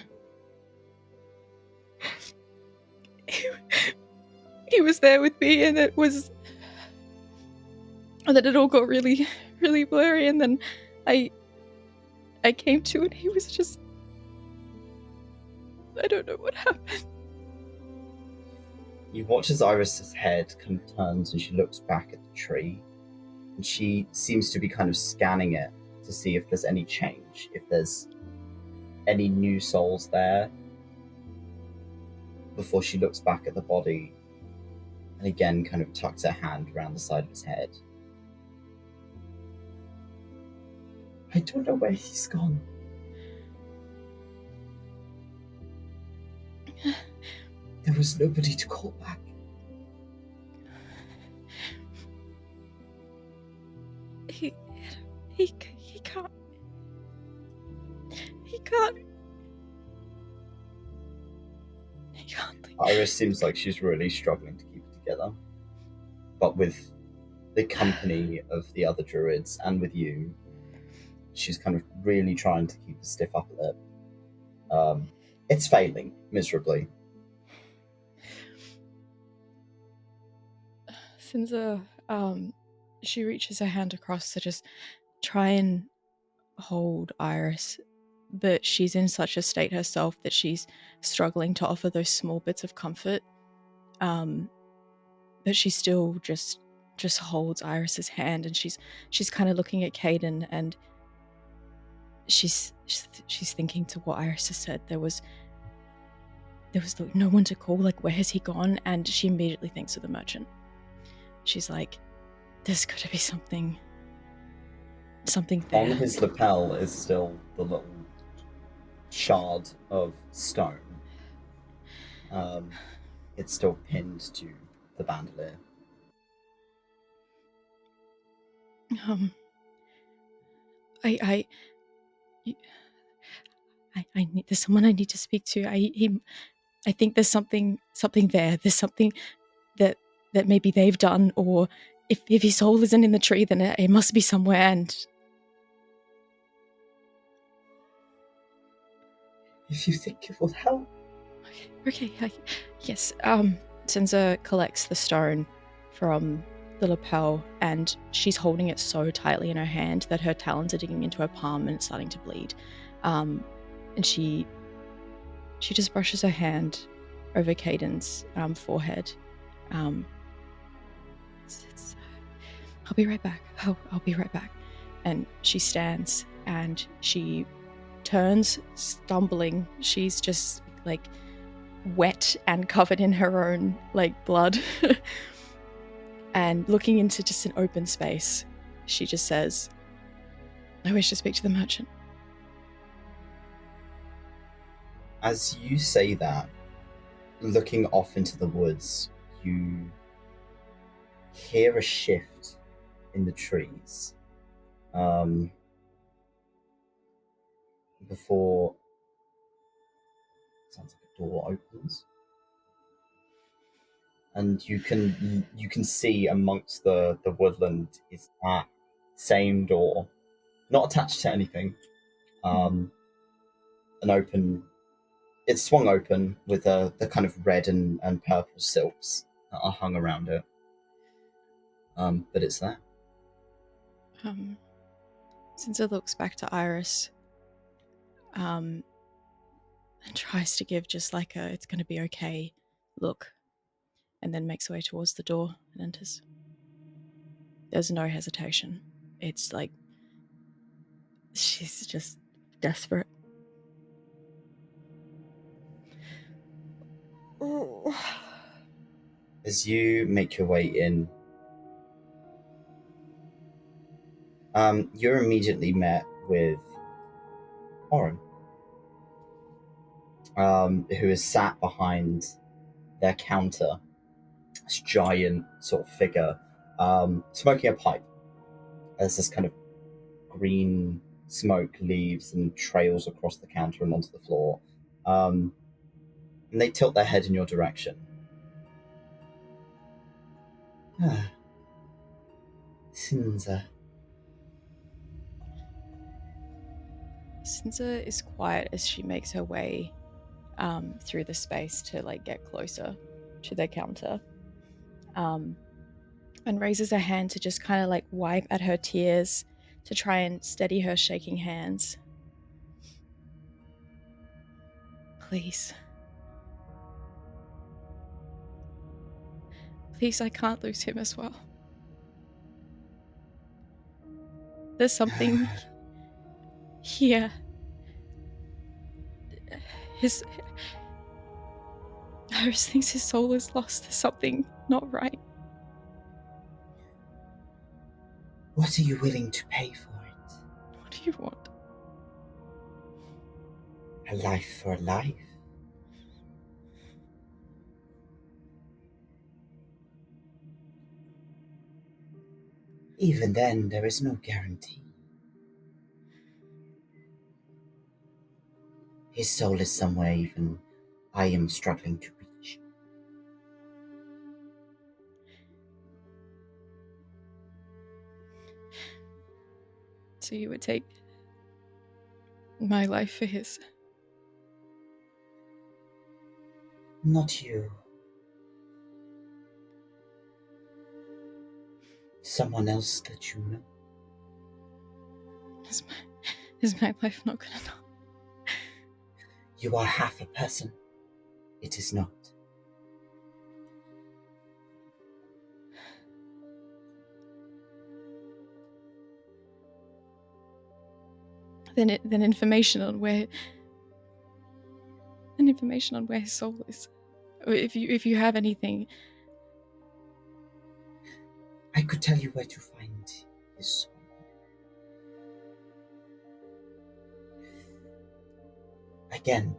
He was there with me, and then it all got really, really blurry, and then I came to, and he was just, I don't know what happened. You watch as Iris's head kind of turns, and she looks back at the tree, and she seems to be kind of scanning it to see if there's any change, if there's any new souls there, before she looks back at the body, and again kind of tucks her hand around the side of his head. I don't know where he's gone. There was nobody to call back. He can't. He can't. Iris seems like she's really struggling to keep it together. But with the company of the other druids and with you, she's kind of really trying to keep a stiff upper lip. It's failing miserably. Sinza, she reaches her hand across to just try and hold Iris, but she's in such a state herself that she's struggling to offer those small bits of comfort. But she still just holds Iris's hand, and she's kind of looking at Kaiden, and she's thinking to what Iris has said. There was no one to call. Like, where has he gone? And she immediately thinks of the merchant. She's like, there's got to be something there. On his lapel is still the little shard of stone. It's still pinned to the bandolier. I need, there's someone I need to speak to. I think there's something there. There's something that maybe they've done, or if his soul isn't in the tree, then it must be somewhere. And if you think it will help. Okay. Yes. Sinza collects the stone from the lapel, and she's holding it so tightly in her hand that her talons are digging into her palm, and it's starting to bleed. And she just brushes her hand over Kaiden's forehead. I'll be right back. I'll be right back. And she stands and she turns, stumbling. She's just like wet and covered in her own like blood. And looking into just an open space, she just says, I wish to speak to the merchant. As you say that, looking off into the woods, you hear a shift in the trees. Before sounds like a door opens. and you can see amongst the woodland is that same door, not attached to anything. An open. It's swung open with the kind of red and purple silks that are hung around it. But it's there. Sinza looks back to Iris, and tries to give just like a "it's gonna be okay" look, and then makes her way towards the door and enters. There's no hesitation. It's like she's just desperate. As you make your way in, you're immediately met with Oren, who is sat behind their counter, this giant sort of figure, smoking a pipe as this kind of green smoke leaves and trails across the counter and onto the floor. And they tilt their head in your direction. Sinza. Sinza is quiet as she makes her way through the space to like get closer to their counter, and raises her hand to just kind of like wipe at her tears to try and steady her shaking hands. Please. Please, I can't lose him as well. There's something here. Iris thinks his soul is lost. There's something not right. What are you willing to pay for it? What do you want? A life for a life. Even then, there is no guarantee. His soul is somewhere even I am struggling to reach. So you would take my life for his? Not you. Someone else that you know. Is my life not good enough? You are half a person. It is not. Then information on where his soul is. If you have anything. I could tell you where to find his soul. Again,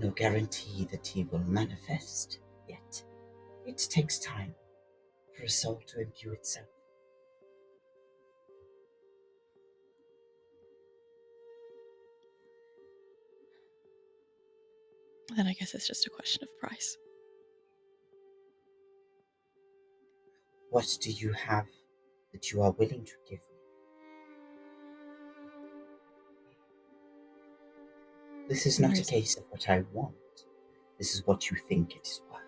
no guarantee that he will manifest yet. It takes time for a soul to imbue itself. Then I guess it's just a question of price. What do you have that you are willing to give me? This is not a case of what I want. This is what you think it is worth.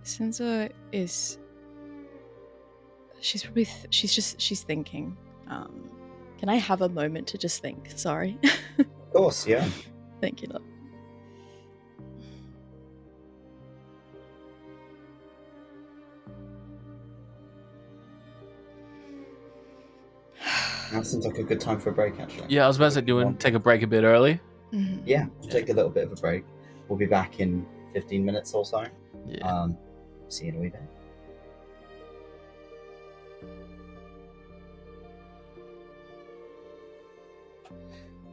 Sinza is. She's probably. She's thinking. Can I have a moment to just think? Sorry. Of course, yeah. Thank you, love. That seems like a good time for a break, actually. Yeah, I was about to say, take a break a bit early. Mm-hmm. Yeah, we'll take a little bit of a break. We'll be back in 15 minutes or so. Yeah. See you in a wee bit.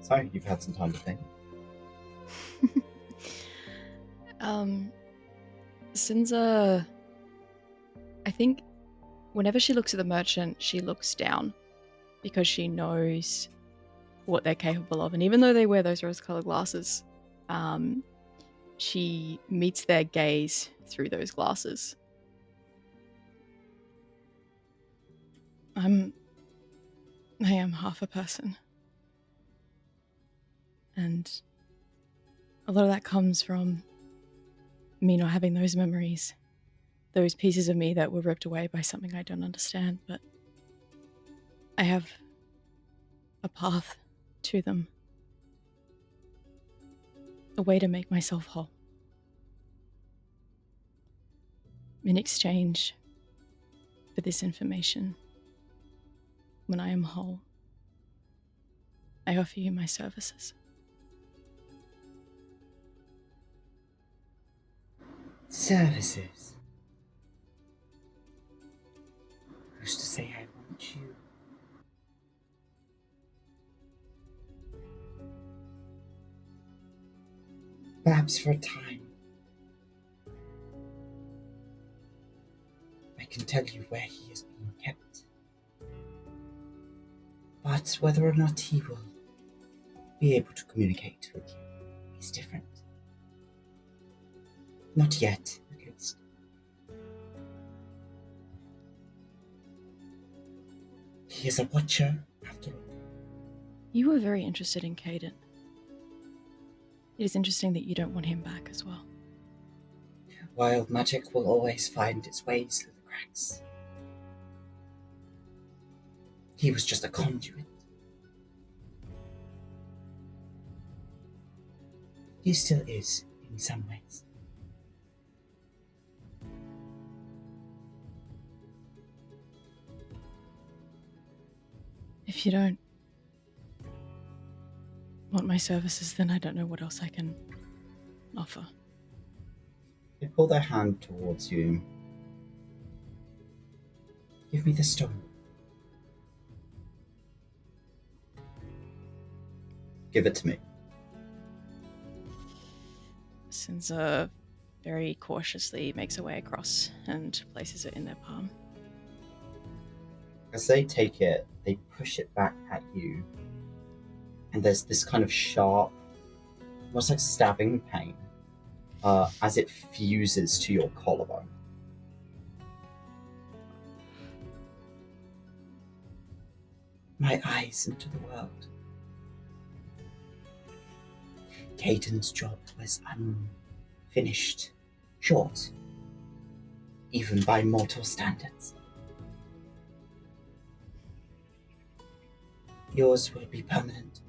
So, you've had some time to think. Sinza, I think whenever she looks at the merchant, she looks down because she knows what they're capable of. And even though they wear those rose-colored glasses, she meets their gaze through those glasses. I am half a person. And a lot of that comes from me not having those memories. Those pieces of me that were ripped away by something I don't understand, but I have a path to them. A way to make myself whole. In exchange for this information, when I am whole, I offer you my services. Services? Who's to say I want you? Perhaps for a time. I can tell you where he is being kept. But whether or not he will be able to communicate with you is different. Not yet, at least. He is a watcher, after all. You were very interested in Kaiden. It is interesting that you don't want him back as well. Wild magic will always find its ways through the cracks. He was just a conduit. He still is, in some ways. If you don't want my services, then I don't know what else I can offer. They pull their hand towards you. Give me the stone. Give it to me. Sinza very cautiously makes her way across and places it in their palm. As they take it, they push it back at you, and there's this kind of sharp, almost like stabbing pain, as it fuses to your collarbone. My eyes into the world. Kaiden's job was unfinished, short, even by mortal standards. Yours will be permanent.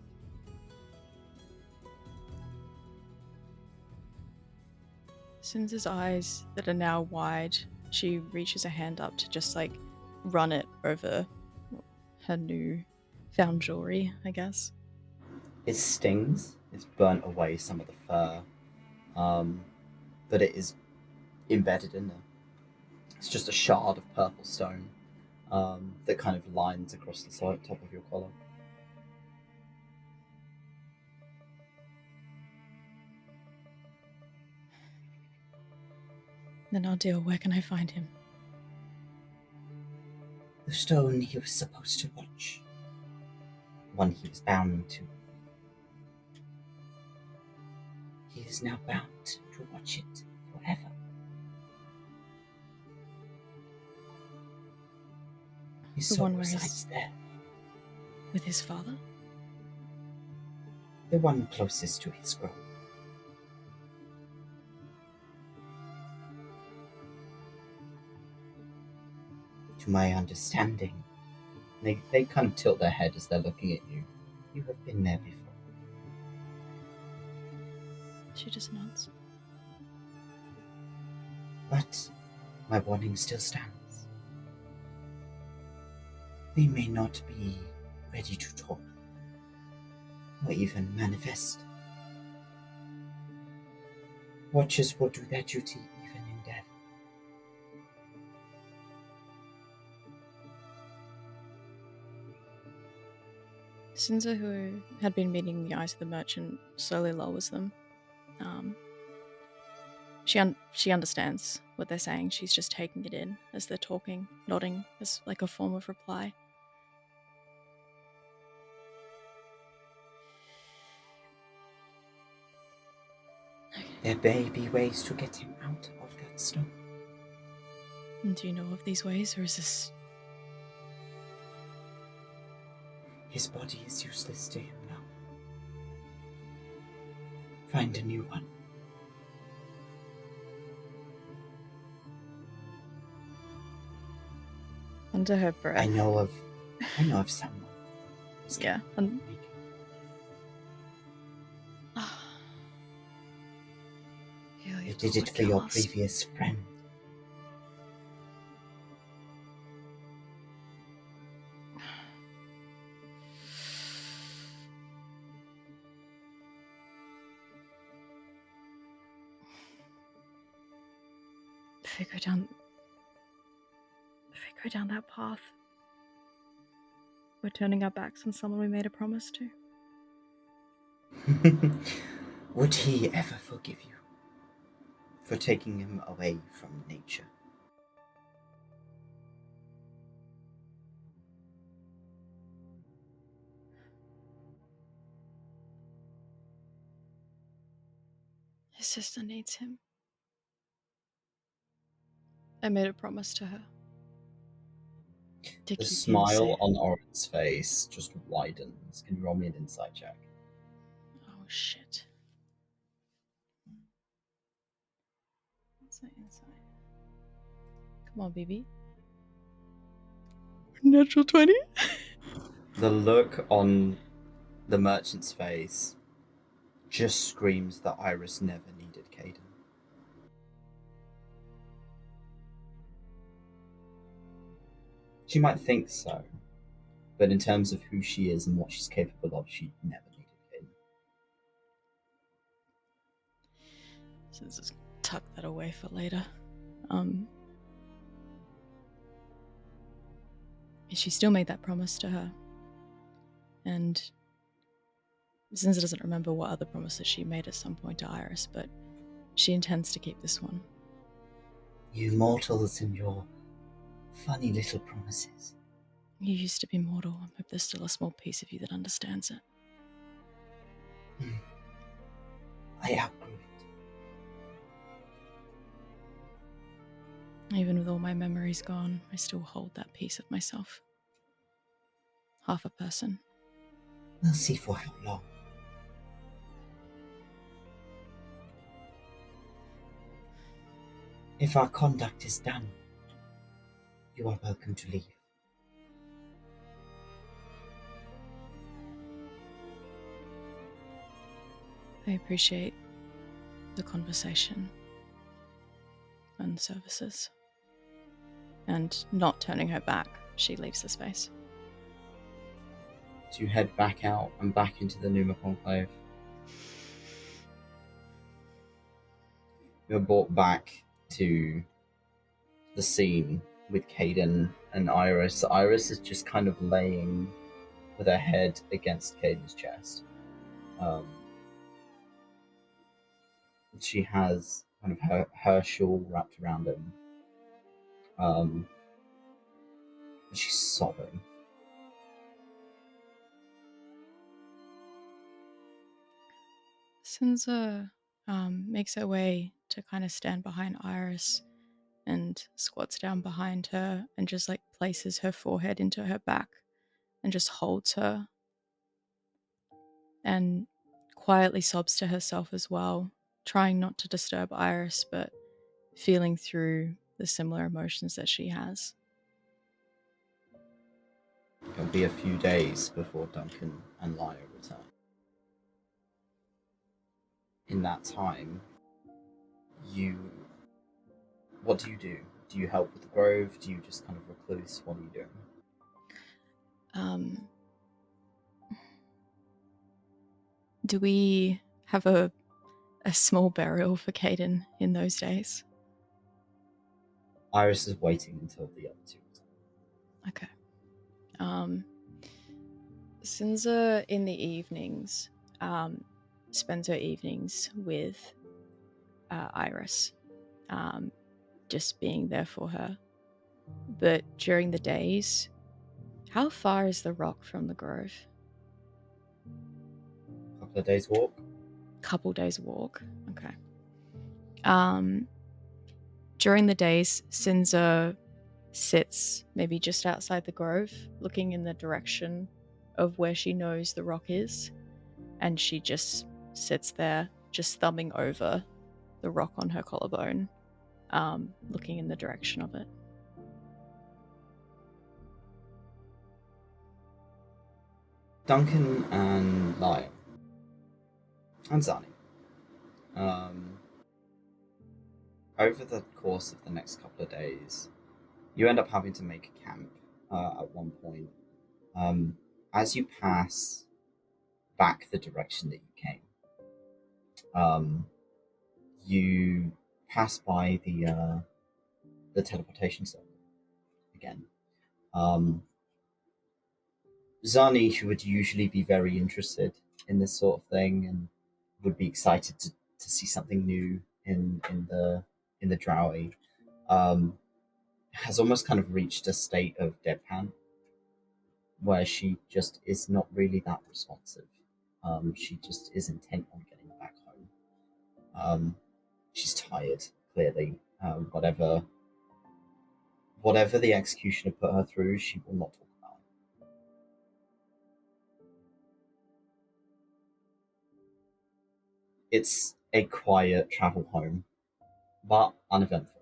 Sinza's eyes that are now wide, she reaches a hand up to just like run it over her new found jewelry, I guess. It stings. It's burnt away some of the fur, but it is embedded in there. It's just a shard of purple stone that kind of lines across the top of your collar. Then I'll deal. Where can I find him? The stone he was supposed to watch. One he was bound to. He is now bound to watch it forever. His The soul one where resides there. With his father? The one closest to his grave. To my understanding, they kind of tilt their head as they're looking at you. You have been there before. She just nods. But my warning still stands. They may not be ready to talk, or even manifest. Watchers will do their duty even in death. Sinza, who had been meeting the eyes of the merchant, slowly lowers them. She understands what they're saying. She's just taking it in as they're talking, nodding as like a form of reply. There may be ways to get him out of that stone. And do you know of these ways, or is this... His body is useless to him now. Find a new one. Under her breath. I know of someone. Yeah. And... You did it for your previous friend. If we go down that path, we're turning our backs on someone we made a promise to. Would he ever forgive you for taking him away from nature? His sister needs him. I made a promise to her. The smile on Oren's face just widens. Can you roll me an insight check? Oh shit. Insight. Come on, baby. Natural 20? The look on the merchant's face just screams that Iris never needed Kaiden. She might think so, but in terms of who she is and what she's capable of, she never needed Kaiden. So let's just tuck that away for later. She still made that promise to her. And Sinza doesn't remember what other promises she made at some point to Iris, but she intends to keep this one. You mortals and your funny little promises. You used to be mortal. I hope there's still a small piece of you that understands it. I outgrew it. Even with all my memories gone, I still hold that piece of myself. Half a person. We'll see for how long. If our conduct is done, you are welcome to leave. I appreciate the conversation and the services. And not turning her back, she leaves the space. To head back out and back into the 𝘞𝘭𝘭𝘠 Conclave. You're brought back to the scene with Kaiden and Iris. Iris is just kind of laying with her head against Kaiden's chest. She has kind of her shawl wrapped around him. She's sobbing. Sinza makes her way to kind of stand behind Iris and squats down behind her and just like places her forehead into her back and just holds her and quietly sobs to herself as well, trying not to disturb Iris but feeling through the similar emotions that she has. It'll be a few days before Duncan and Lyre return. In that time, what do you do? Do you help with the grove? Do you just kind of recluse? What are you doing? Do we have a small burial for Kaiden in those days? Iris is waiting until the other two return. Okay. Sinza in the evenings spends her evenings with Iris just being there for her. But during the days, how far is the rock from the grove? Couple of days walk. Couple days walk. Okay. During the days, Sinza sits maybe just outside the grove, looking in the direction of where she knows the rock is, and she just sits there, just thumbing over the rock on her collarbone, looking in the direction of it. Duncan and Lyre and Zani. Over the course of the next couple of days, you end up having to make a camp at one point. As you pass back the direction that you came, you pass by the teleportation circle again. Zani, who would usually be very interested in this sort of thing and would be excited to see something new in the 𝘏𝘪𝘮, has almost kind of reached a state of deadpan where she just is not really that responsive. She just is intent on getting back home. She's tired, clearly. Whatever the executioner put her through, she will not talk about it. It's a quiet travel home, but uneventful.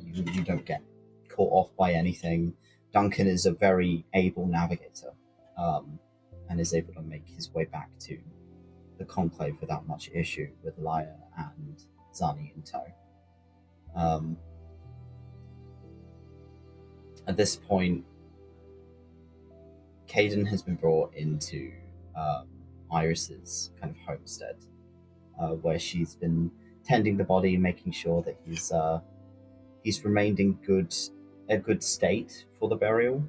You don't get caught off by anything. Duncan is a very able navigator, and is able to make his way back to the conclave without much issue, with Lyre and Zani in tow. At this point, Kaiden has been brought into Iris's kind of homestead, where she's been tending the body, making sure that he's remained in a good state for the burial.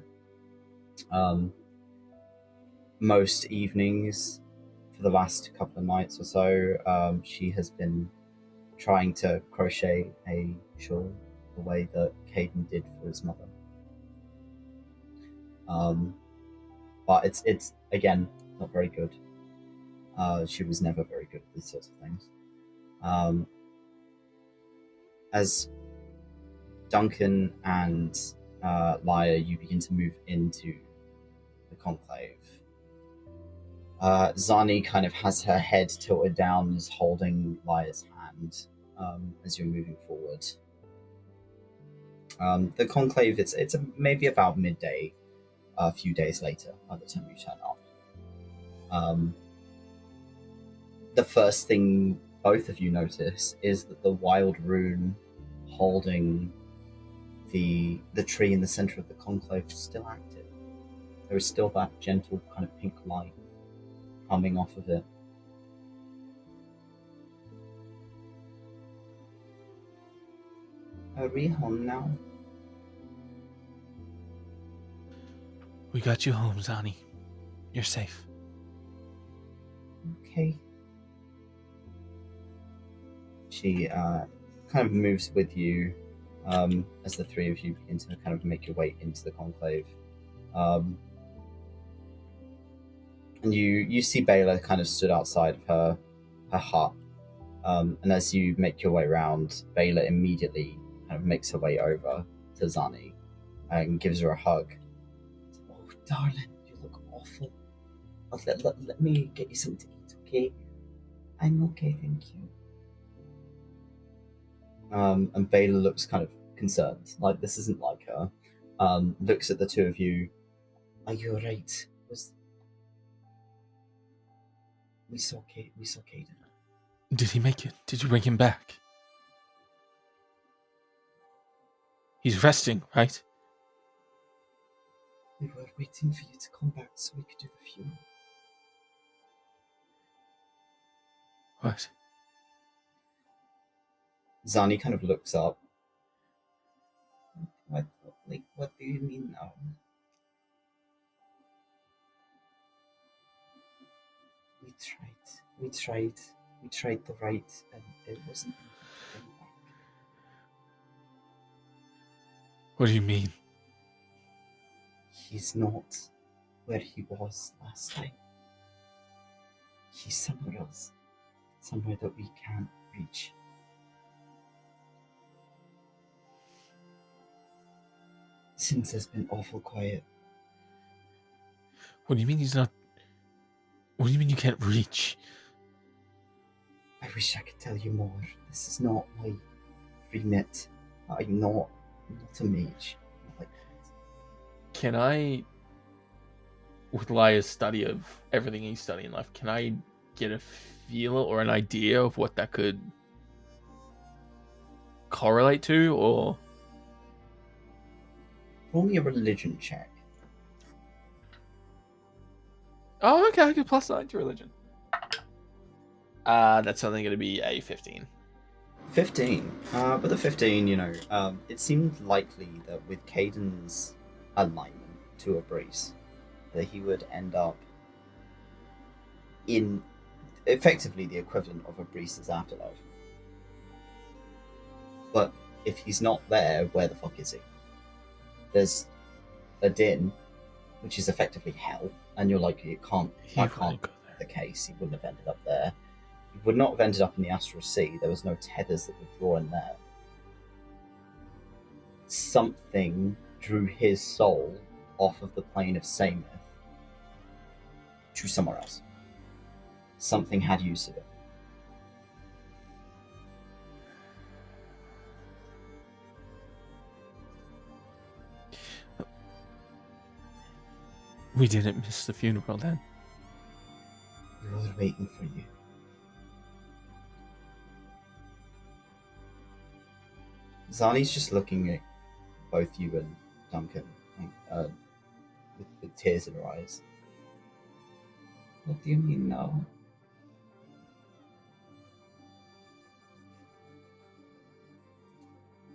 Most evenings for the last couple of nights or so, she has been trying to crochet a shawl the way that Kaiden did for his mother. But it's again not very good. She was never very good at these sorts of things. As Duncan and Lyre, you begin to move into the conclave. Zani kind of has her head tilted down and is holding Lyre's hand as you're moving forward. The conclave, it's maybe about midday, a few days later, by the time you turn up. The first thing both of you notice is that the wild rune holding the tree in the center of the conclave is still active. There is still that gentle kind of pink light coming off of it. Are we home now? We got you home, Zani. You're safe. Okay. She kind of moves with you as the three of you begin to kind of make your way into the conclave. And you see 𝘏𝘮 kind of stood outside of her hut. And as you make your way around, 𝘏𝘮 immediately kind of makes her way over to Zani and gives her a hug. Oh, darling, you look awful. Let me get you something to eat, okay? I'm okay, thank you. And 𝘏𝘮 looks kind of concerned, like this isn't like her. Looks at the two of you. Are you alright? We saw Kaiden. Did he make it? Did you bring him back? He's resting, right? We were waiting for you to come back so we could do the funeral. What? Zani kind of looks up. What do you mean now? We tried the right, and there wasn't anything back. What do you mean? He's not where he was last time. He's somewhere else. Somewhere that we can't reach. Since has been awful quiet. What do you mean he's not... What do you mean you can't reach? I wish I could tell you more. This is not my remit. I'm not a mage. Not like that. Can I, with Lyre's study of everything he's studying in life, can I get a feel or an idea of what that could correlate to, or... Roll me a religion check. Oh, okay, I get +9 to religion. That's only going to be a 15. 15. With a 15, it seemed likely that with Kaiden's alignment to a breeze, that he would end up in effectively the equivalent of a breeze's afterlife. But if he's not there, where the fuck is he? There's Adynn, which is effectively hell, and you're like, that can't be the case. He wouldn't have ended up there. He would not have ended up in the Astral Sea. There was no tethers that would draw in there. Something drew his soul off of the plane of Saemyth to somewhere else. Something had use of it. We didn't miss the funeral then. We were waiting for you. Zani's just looking at both you and Duncan with tears in her eyes. What do you mean now?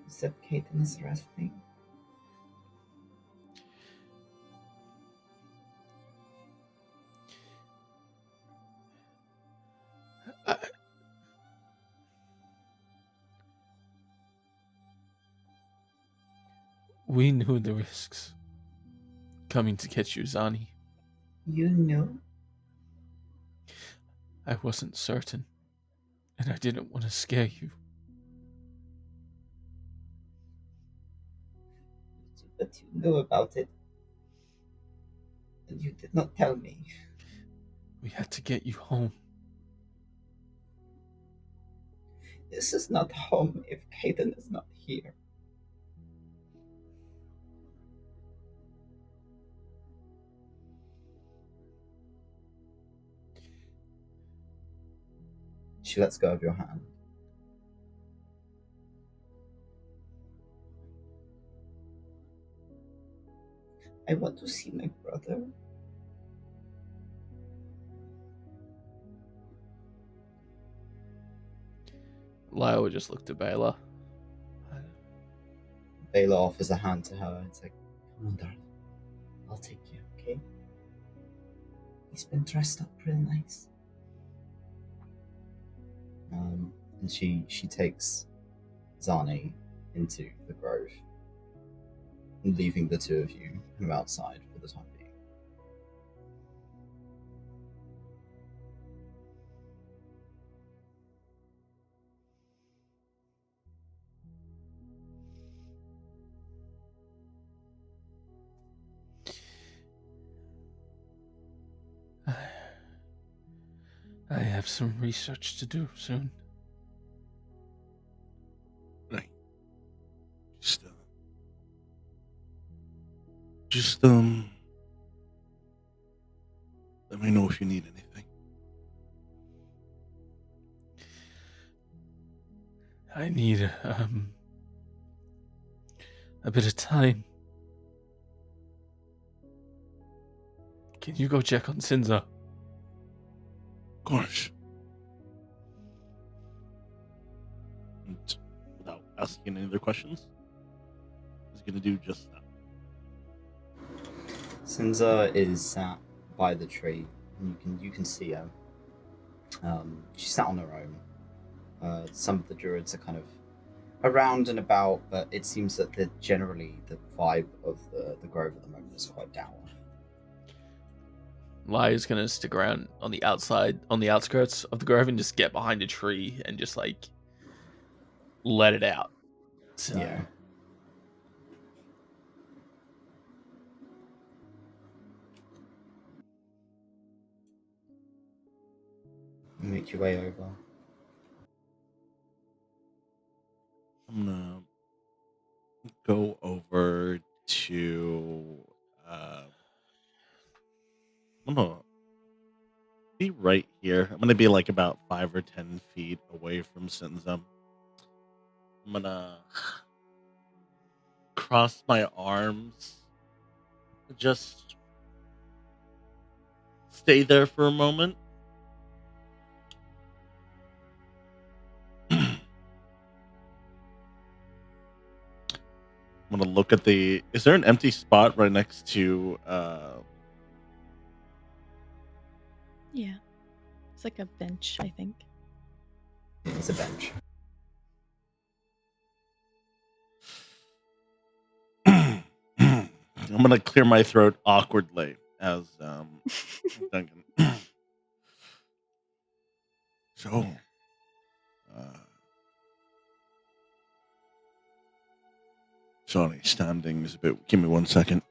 You said Kaiden is resting. We knew the risks coming to catch you, Zani. You knew? I wasn't certain, and I didn't want to scare you. But you knew about it, and you did not tell me. We had to get you home. This is not home if Kaiden is not here. She lets go of your hand. I want to see my brother. Lyre would just look to Baela. Baela offers a hand to her. It's like, come on, darling. I'll take you, okay? He's been dressed up real nice. And she takes Zani into the grove, leaving the two of you outside for the time being. I have some research to do soon. Right. Just let me know if you need anything. I need a bit of time. Can you go check on Sinza? Of course. And without asking any other questions, he's going to do just that. Sinza is sat by the tree, and you can see her. She's sat on her own. Some of the druids are kind of around and about, but it seems that generally the vibe of the grove at the moment is quite dour. Lyre's gonna stick around on the outside, on the outskirts of the grove, and just get behind a tree and just like let it out. So Yeah. You make your way over. I'm gonna go over to. I'm gonna be right here. I'm gonna be like about 5 or 10 feet away from Sinza. I'm gonna cross my arms, just stay there for a moment. I'm gonna look at the. Is there an empty spot right next to? Yeah. It's like a bench, I think. It's a bench. I'm gonna clear my throat awkwardly as Duncan. So, sorry, standing is a bit. Give me 1 second.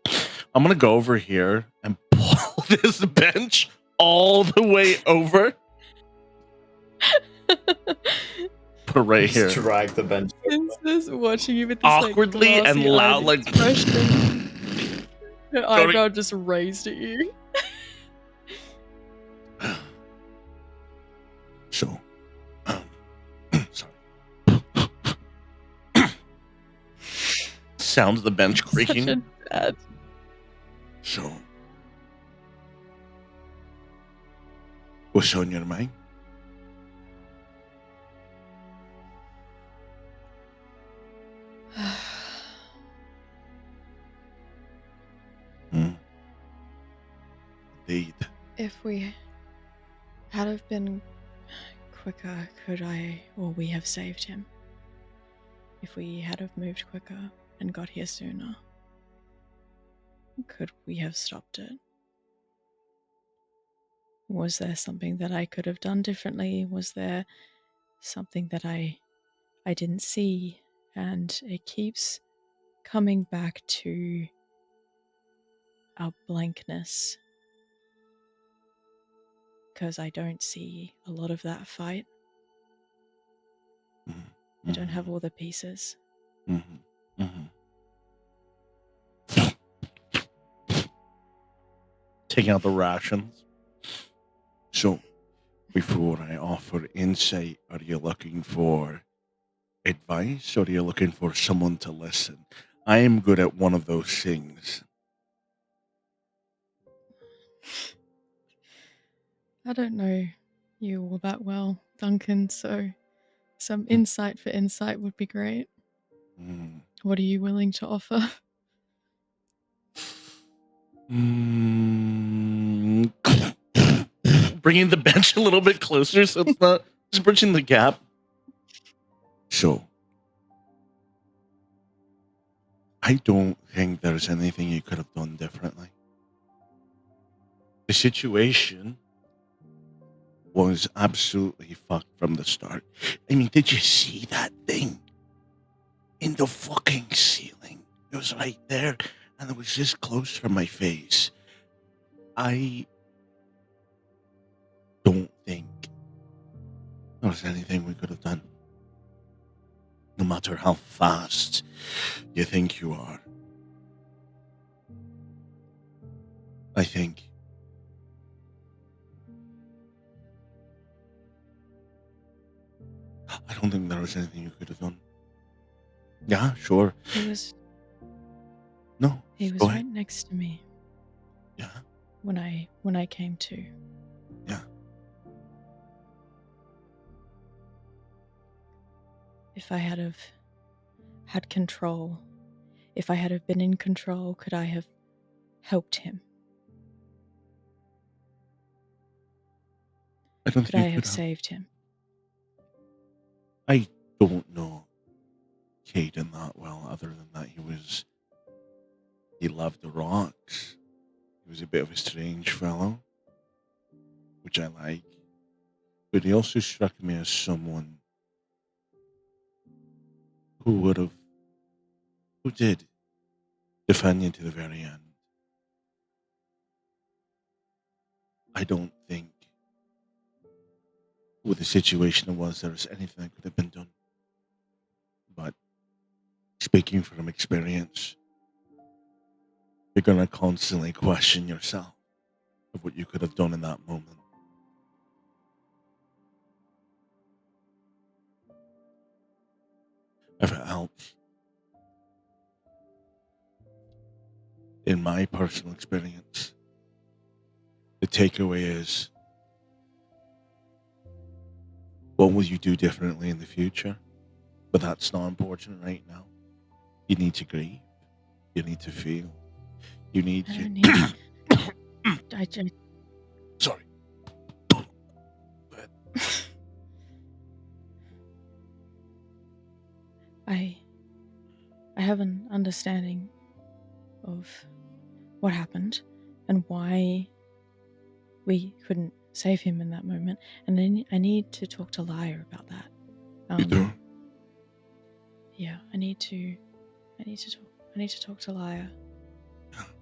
I'm gonna go over here and pull this bench all the way over. Put it right here. Just drag the bench. Sinza's watching you with this Awkwardly like, and loud, like. expression. Her eyebrow just raised at you. So, sorry. Sounds of the bench creaking. Such a dad. So, what's on your mind? Indeed. If we had have been quicker, could I or we have saved him? If we had have moved quicker and got here sooner, could we have stopped it? Was there something that I could have done differently? Was there something that I didn't see? And it keeps coming back to our blankness, because I don't see a lot of that fight. Mm-hmm. I don't have all the pieces. Mm-hmm. Mm-hmm. Taking out the rations. So, before I offer insight, are you looking for advice or are you looking for someone to listen? I am good at one of those things. I don't know you all that well, Duncan, so some insight for insight would be great. What are you willing to offer? Bringing the bench a little bit closer so it's not just bridging the gap. So, I don't think there's anything you could have done differently. The situation was absolutely fucked from the start. I mean, did you see that thing in the fucking ceiling? It was right there, and it was this close from my face. I don't think there was anything we could have done. No matter how fast you think you are. I think I don't think there was anything you could have done. Yeah, sure. He was No. right next to me. Yeah. When I came to. Yeah. If I had have had control, if I had have been in control, could I have helped him? Could I have saved him? I don't know. Kaiden that well, other than that he loved the rocks. He was a bit of a strange fellow, which I like. But he also struck me as someone who did defend you to the very end. I don't think with the situation it was, there was anything that could have been done. But speaking from experience, you're going to constantly question yourself of what you could have done in that moment. If it helps, in my personal experience, the takeaway is, what will you do differently in the future? But that's not important right now. You need to grieve. You need to feel. You need I to... don't need. Sorry. I have an understanding of what happened and why we couldn't save him in that moment, and I need to talk to Lyre about that. You do? Yeah, I need to talk to Lyre,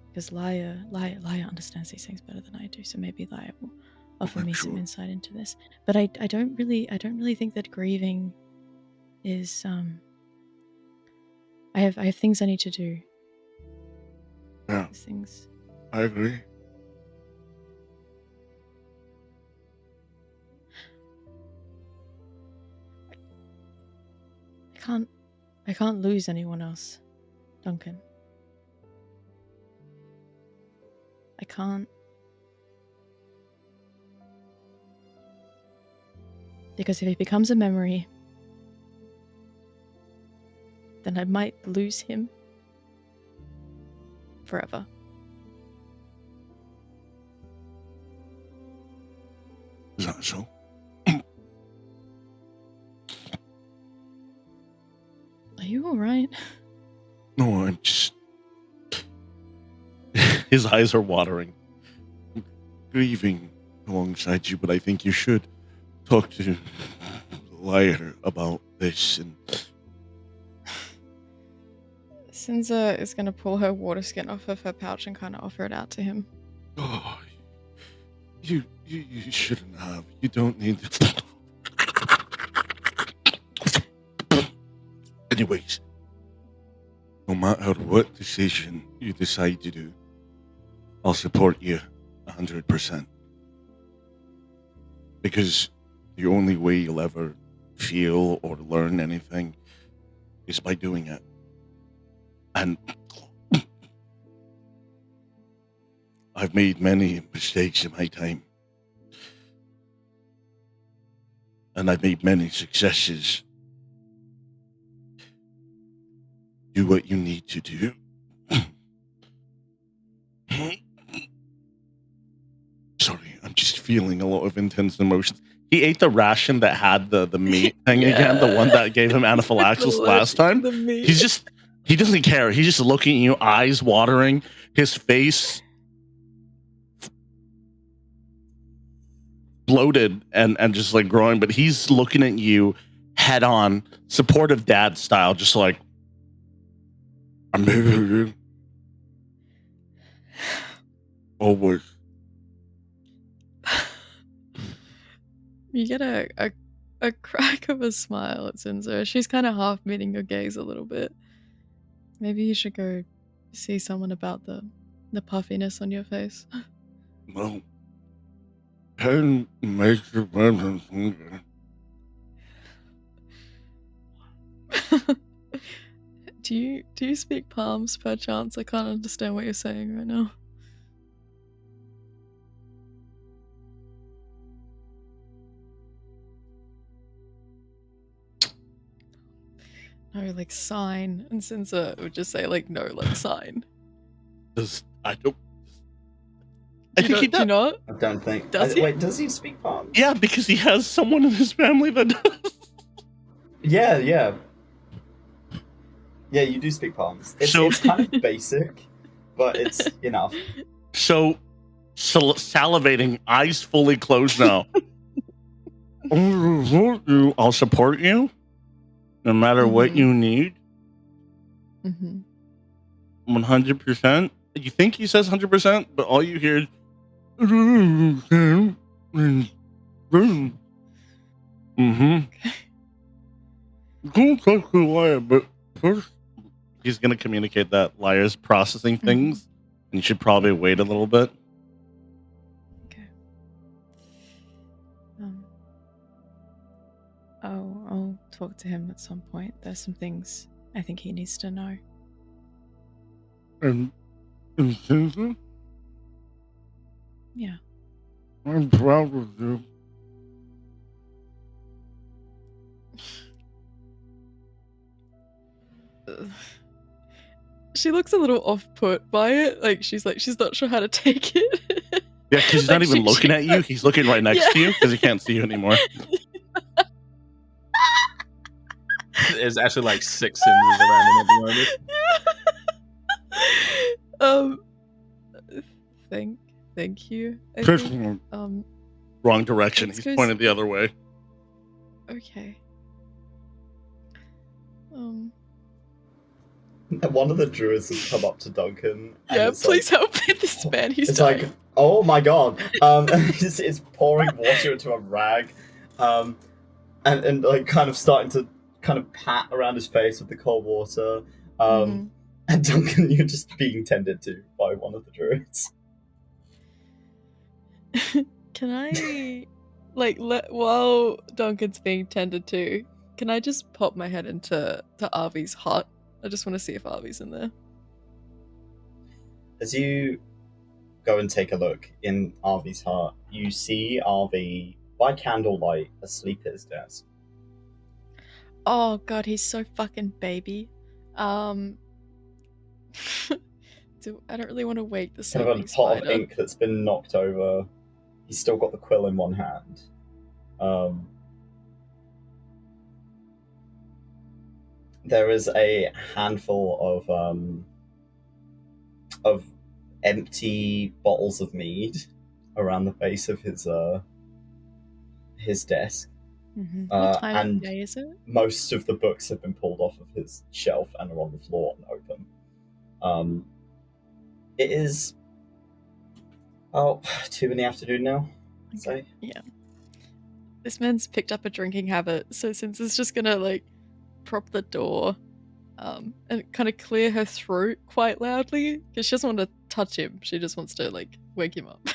because Lyre understands these things better than I do. So maybe Lyre will offer me some insight into this. But I don't really think that grieving is I have things I need to do. Yeah, These things. I agree. I can't lose anyone else, Duncan. I can't. Because if he becomes a memory, then I might lose him forever. Is that so? Are you alright? No, I'm just... His eyes are watering. I'm grieving alongside you, but I think you should talk to Lyre about this. And Sinza is going to pull her water skin off of her pouch and kind of offer it out to him. oh, you shouldn't have. You don't need to. Anyways, no matter what decision you decide to do, I'll support you 100%. Because the only way you'll ever feel or learn anything is by doing it. And I've made many mistakes in my time. And I've made many successes. Do what you need to do. Sorry, I'm just feeling a lot of intense emotions. He ate the ration that had the meat thing again, the one that gave him anaphylaxis last time. He doesn't care. He's just looking at you, eyes watering, his face bloated and just like growing, but he's looking at you head on, supportive dad style, just like, I'm here for you. Always. You get a crack of a smile at Sinza. She's kind of half meeting your gaze a little bit. Maybe you should go see someone about the puffiness on your face. No. Pain makes you burn hunger. Do you speak palms per chance? I can't understand what you're saying right now. No, like sign. And Sinza would just say like no, like sign. I think he does. Do you not? I don't think. Does he? Wait, does he speak palms? Yeah, because he has someone in his family that does. Yeah. Yeah, you do speak palms. It's So- kind of basic, but it's enough. So, salivating, eyes fully closed now. I'll support you, no matter what Mhm. you need. Mm-hmm. 100%. You think he says 100%, but all you hear is. Mm-hmm. Don't touch the wire, but first. He's going to communicate that Lyre's processing things, and you should probably wait a little bit. Okay. I'll talk to him at some point. There's some things I think he needs to know. And Sinza, Yeah. I'm proud of you. She looks a little off-put by it. Like she's not sure how to take it. Yeah, because he's Like, not even she- looking she- at you. He's looking right next Yeah. to you because he can't see you anymore. There's actually like 6 Sinzas around him at the moment. Thank you. I Just think, wrong direction. Let's He's go pointed the other way. okay. One of the druids has come up to Duncan. And Yeah, it's please help this man. He's It's dying. like, oh my god. It's pouring water into a rag. And like kind of starting to kind of pat around his face with the cold water. Mhm. And Duncan, you're just being tended to by one of the druids. Can I, while Duncan's being tended to, can I just pop my head into Arvy's hut? I just want to see if Arvy's in there. As you go and take a look in Arvy's hut, you see Arvy by candlelight asleep at his desk. Oh god, he's so fucking baby. I don't really want to wake the Kind of sleeping a pot spider. of ink that's been knocked over. He's still got the quill in one hand. There is a handful of empty bottles of mead around the base of his desk. Mhm. What time and of day is it? most of the books have been pulled off of his shelf and are on the floor and open. It is 2 in the afternoon now, I'd say. Yeah. This man's picked up a drinking habit, so Sinza's just gonna prop the door and kind of clear her throat quite loudly because she doesn't want to touch him. She just wants to wake him up.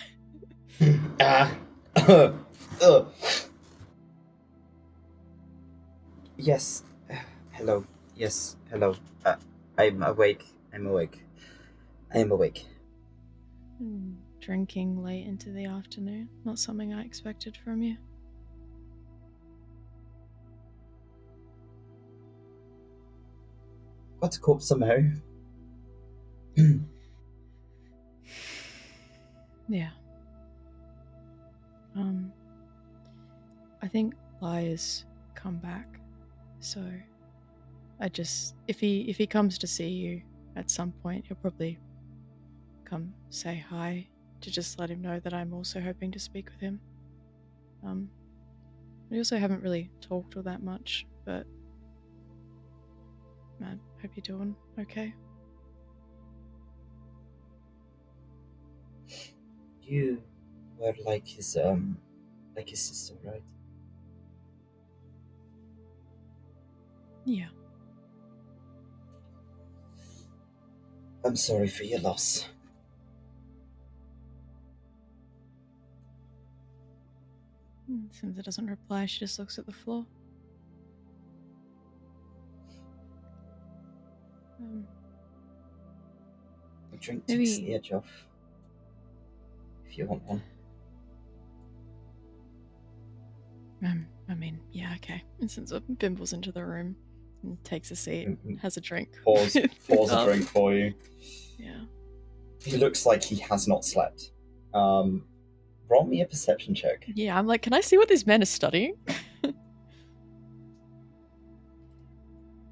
Yes. Hello. Yes. Hello. I'm awake. Drinking late into the afternoon. Not something I expected from you. Got to cope somehow. Yeah. I think Lyre's come back, so if he comes to see you at some point, he'll probably come say hi to just let him know that I'm also hoping to speak with him. We also haven't really talked all that much, but man, hope you're doing okay. You were like his sister, right? Yeah. I'm sorry for your loss. Since it doesn't reply, she just looks at the floor. A drink Maybe- takes the edge off. If you want one. I mean, yeah, okay. And Sinza bimbles into the room and takes a seat, has a drink. Pours a drink for you. Yeah. He looks like he has not slept. Roll me a perception check. Yeah, I'm like, can I see what this man is studying?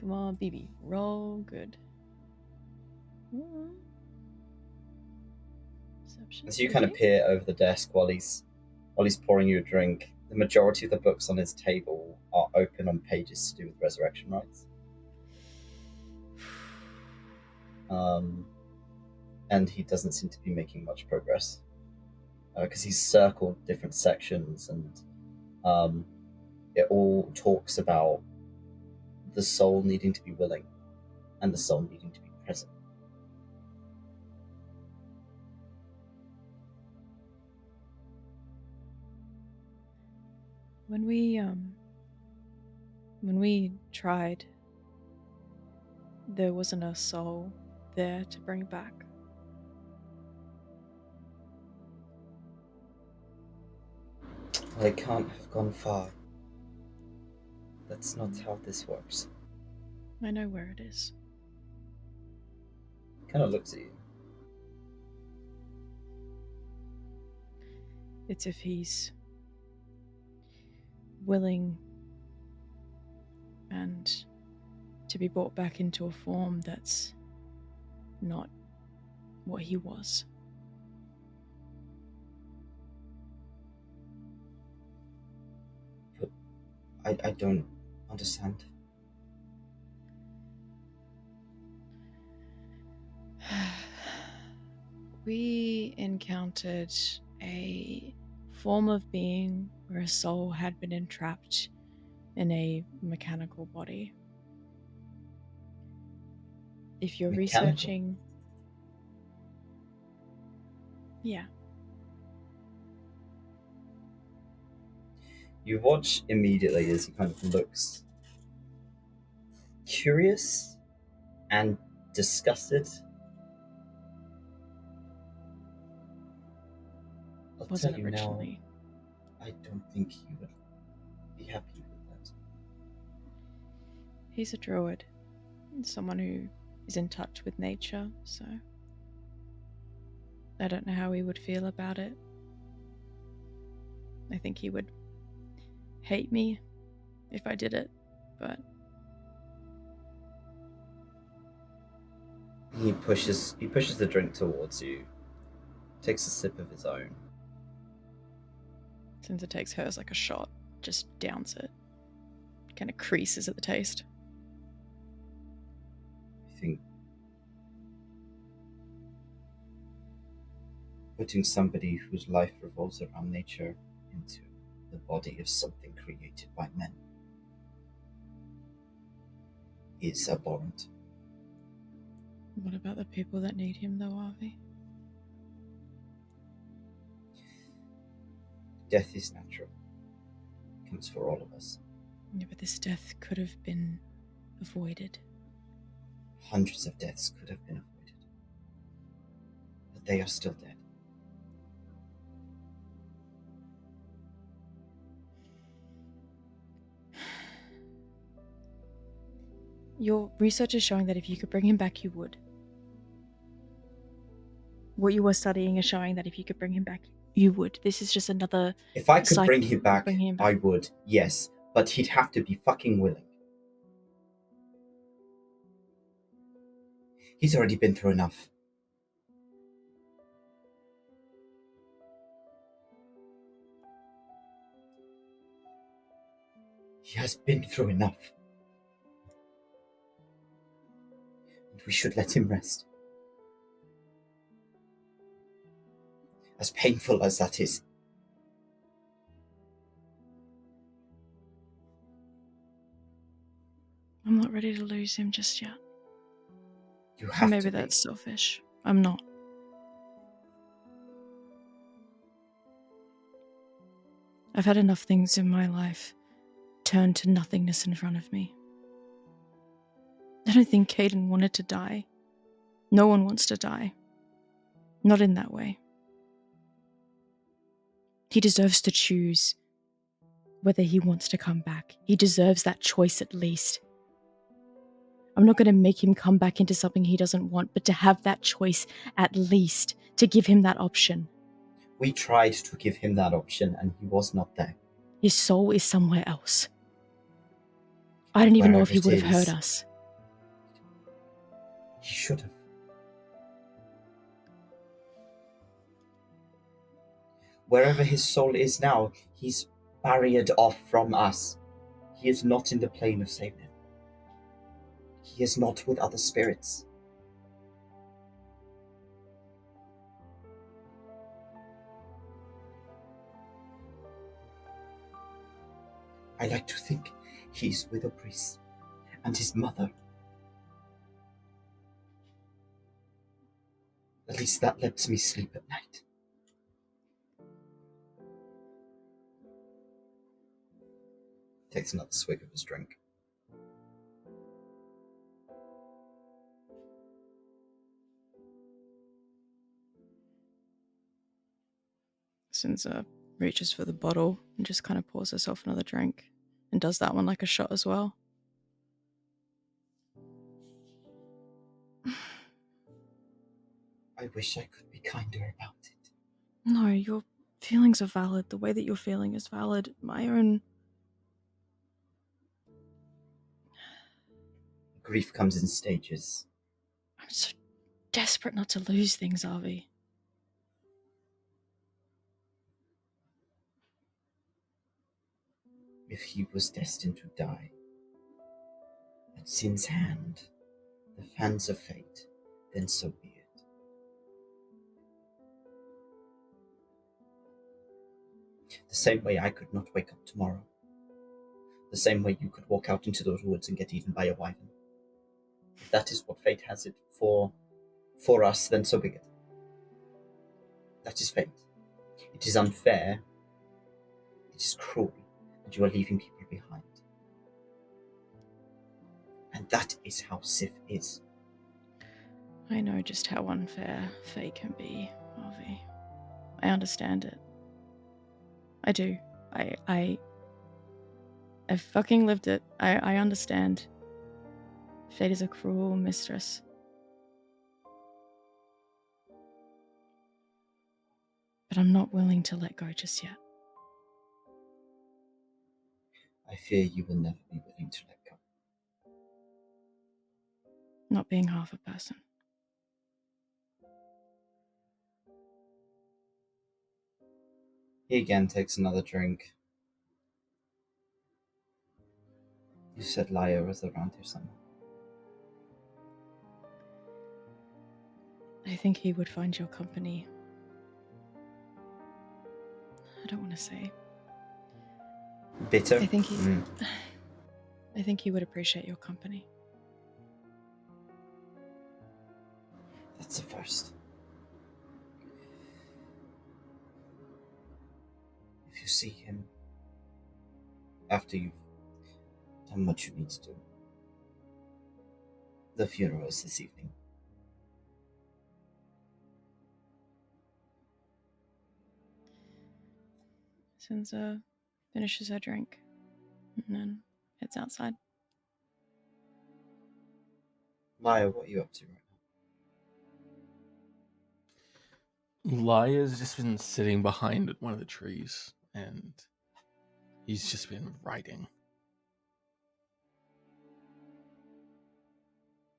Come on, BB. Roll good. Perception. As you kind of peer over the desk while he's pouring you a drink, the majority of the books on his table are open on pages to do with resurrection rites. And he doesn't seem to be making much progress because he's circled different sections, and it all talks about the soul needing to be willing and the soul needing to be present. When we tried, there wasn't a soul there to bring back. I can't have gone far. That's not how this works. I know where it is. Kind of looks at you. It's if he's willing and to be brought back into a form that's not what he was. But I don't understand. We encountered a form of being where a soul had been entrapped in a mechanical body. If you're Mechanical? researching... Yeah. You watch immediately as he kind of looks curious and disgusted. I'll Wasn't tell you originally. now, I don't think he would be happy with that. He's a druid. Someone who is in touch with nature, so I don't know how he would feel about it. I think he would hate me if I did it, but He pushes the drink towards you, takes a sip of his own. Sinza takes hers like a shot, just downs it. Kind of creases at the taste. I think putting somebody whose life revolves around nature into the body of something created by men is abhorrent. What about the people that need him though, Avi? Death is natural. It comes for all of us. Yeah, but this death could have been avoided. Hundreds of deaths could have been avoided. But they are still dead. Your research is showing that if you could bring him back, you would. What you were studying is showing that if you could bring him back, you would. This is just another... If I could cycle bring him of back, bringing him back. I would, yes. But he'd have to be fucking willing. He's already been through enough. He has been through enough. And we should let him rest. As painful as that is. I'm not ready to lose him just yet. You have Maybe to be. that's selfish. I'm not. I've had enough things in my life turn to nothingness in front of me. I don't think Kaiden wanted to die. No one wants to die. Not in that way. He deserves to choose whether he wants to come back. He deserves that choice at least. I'm not going to make him come back into something he doesn't want, but to have that choice at least, to give him that option. We tried to give him that option and he was not there. His soul is somewhere else. I don't even know if he Wherever would it have heard is, us. He should have. Wherever his soul is now, he's barriered off from us. He is not in the plane of Saemyth. He is not with other spirits. I like to think he's with 𝘏𝘪𝘨 and his mother. At least that lets me sleep at night. Takes another swig of his drink. Sinza reaches for the bottle and just kind of pours herself another drink and does that one like a shot as well. I wish I could be kinder about it. No, your feelings are valid. The way that you're feeling is valid. My own... Grief comes in stages. I'm so desperate not to lose things, Arvi. If he was destined to die, at Sin's hand, the fans of fate, then so be it. The same way I could not wake up tomorrow. The same way you could walk out into those woods and get eaten by a wyvern. If that is what fate has it for us, then so be it. That is fate. It is unfair. It is cruel. And you are leaving people behind. And that is how Sif is. I know just how unfair fate can be, Arvi. I understand it. I do. I fucking lived it. I understand. Fate is a cruel mistress. But I'm not willing to let go just yet. I fear you will never be willing to let go. Not being half a person. He again takes another drink. You said Lyre was around here somewhere. I think he would find your company. I don't want to say. Bitter? I think he would appreciate your company. That's the first. If you see him after you've done what you need to do, the funeral is this evening. Sinza finishes her drink and then heads outside. Lyre, what are you up to right now? Lyre's just been sitting behind one of the trees, and he's just been writing.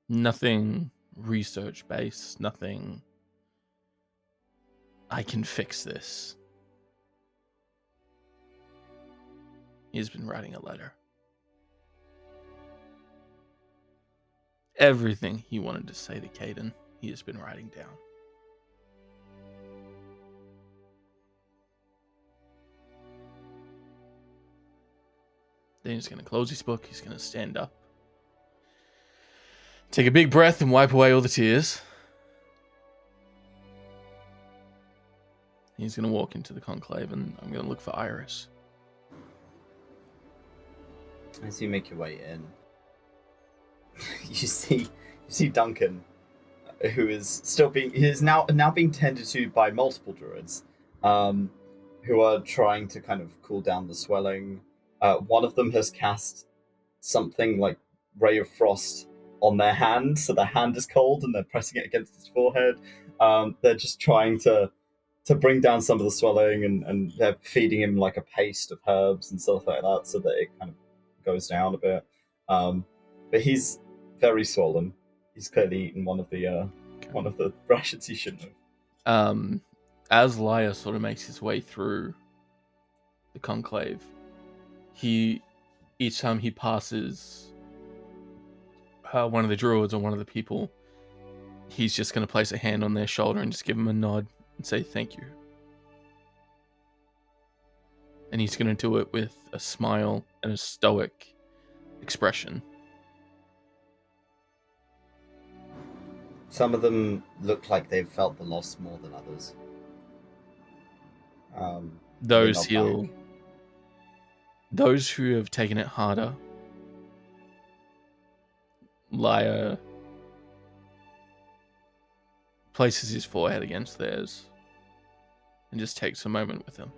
Nothing research-based, nothing, I can fix this. He's been writing a letter. Everything he wanted to say to Kaiden, he has been writing down. Then he's going to close his book. He's going to stand up, take a big breath, and wipe away all the tears. He's going to walk into the conclave, and I'm going to look for Iris. As you make your way in, you see Duncan, who is now being tended to by multiple druids, who are trying to kind of cool down the swelling. One of them has cast something like Ray of Frost on their hand, so their hand is cold and they're pressing it against his forehead. They're just trying to bring down some of the swelling, and they're feeding him like a paste of herbs and stuff like that, so that it kind of goes down a bit. But he's very swollen. He's clearly eaten one of the rations he shouldn't have. As Lyre sort of makes his way through the conclave, each time he passes one of the druids or one of the people, he's just going to place a hand on their shoulder and just give them a nod and say thank you. And he's going to do it with a smile and a stoic expression. Some of them look like they've felt the loss more than others. Those who have taken it harder, Lyre places his forehead against theirs and just takes a moment with them.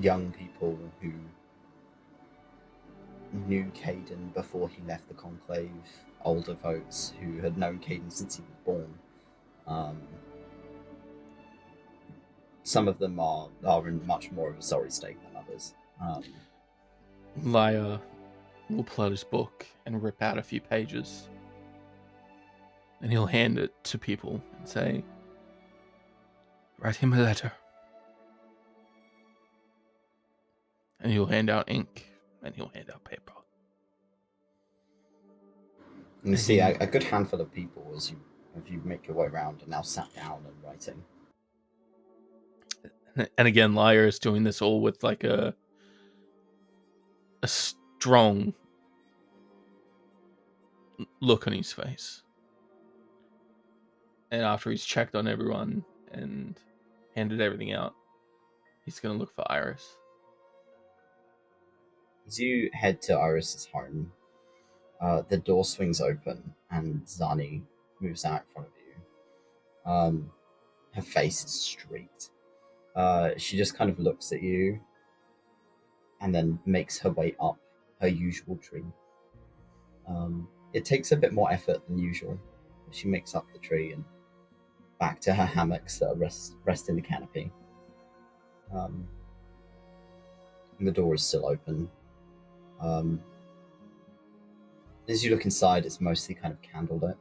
Young people who knew Kaiden before he left the conclave, older folks who had known Kaiden since he was born. Some of them are in much more of a sorry state than others. Lyre will pull out his book and rip out a few pages, and he'll hand it to people and say, "Write him a letter." And he'll hand out ink, and he'll hand out paper. And you see a good handful of people as you make your way around are now sat down and writing. And again, Lyre is doing this all with like a strong look on his face. And after he's checked on everyone and handed everything out, he's going to look for Iris. As you head to Iris's home, the door swings open and Zani moves out in front of you. Her face is streaked. She just kind of looks at you and then makes her way up her usual tree. It takes a bit more effort than usual. She makes up the tree and back to her hammocks that rest in the canopy. And the door is still open. As you look inside, it's mostly kind of candlelit.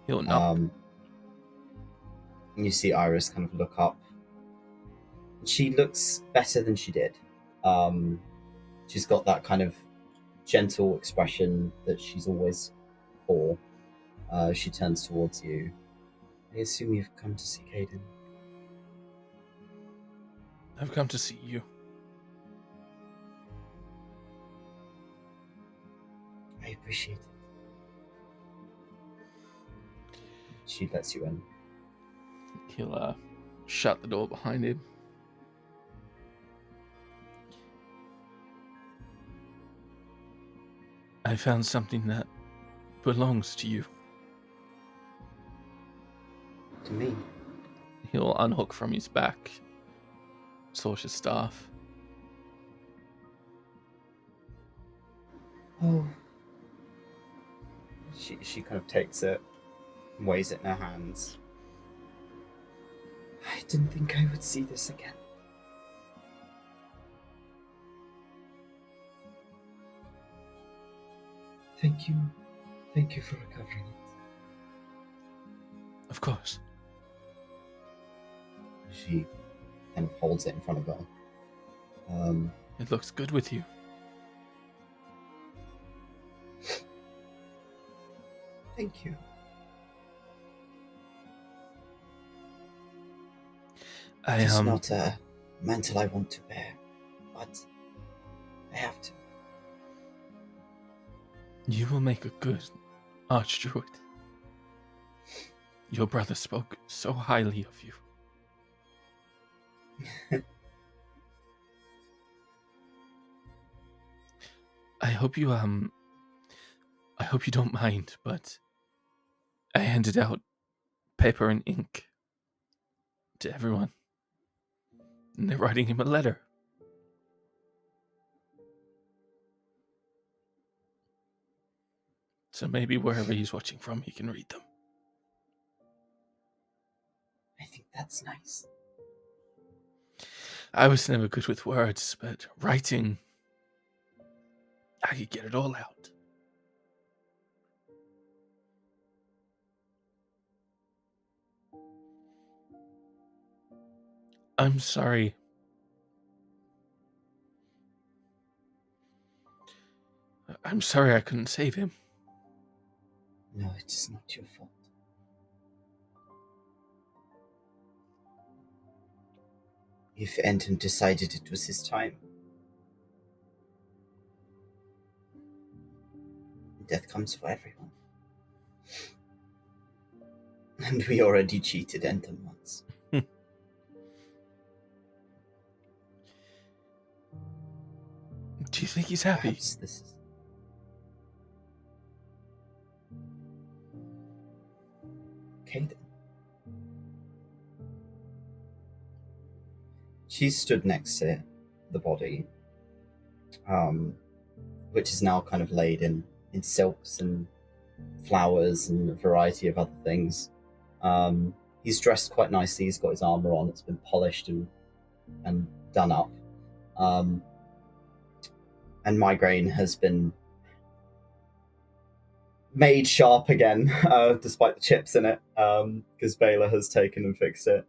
He'll know. And you see Iris kind of look up. She looks better than she did. She's got that kind of gentle expression that she's always for. She turns towards you. I assume you've come to see Kaiden. I've come to see you. I appreciate it. She lets you in. He'll shut the door behind him. I found something that belongs to you. To me? He'll unhook from his back Sorcer's staff. Oh. She kind of takes it, weighs it in her hands. I didn't think I would see this again. Thank you. Thank you for recovering it. Of course. She kind of holds it in front of her. It looks good with you. Thank you. It's not a mantle I want to bear, but I have to. You will make a good archdruid. Your brother spoke so highly of you. I hope you don't mind, but I handed out paper and ink to everyone. And they're writing him a letter. So maybe wherever he's watching from, he can read them. I think that's nice. I was never good with words, but writing, I could get it all out. I'm sorry. I'm sorry I couldn't save him. No, it is not your fault. If Anton decided it was his time, death comes for everyone. And we already cheated Anton once. Do you think he's happy? Perhaps this is... Kaiden. She stood next to the body, which is now kind of laid in silks and flowers and a variety of other things. He's dressed quite nicely. He's got his armor on. It's been polished and done up. And Migraine has been made sharp again, despite the chips in it, because Baylor has taken and fixed it,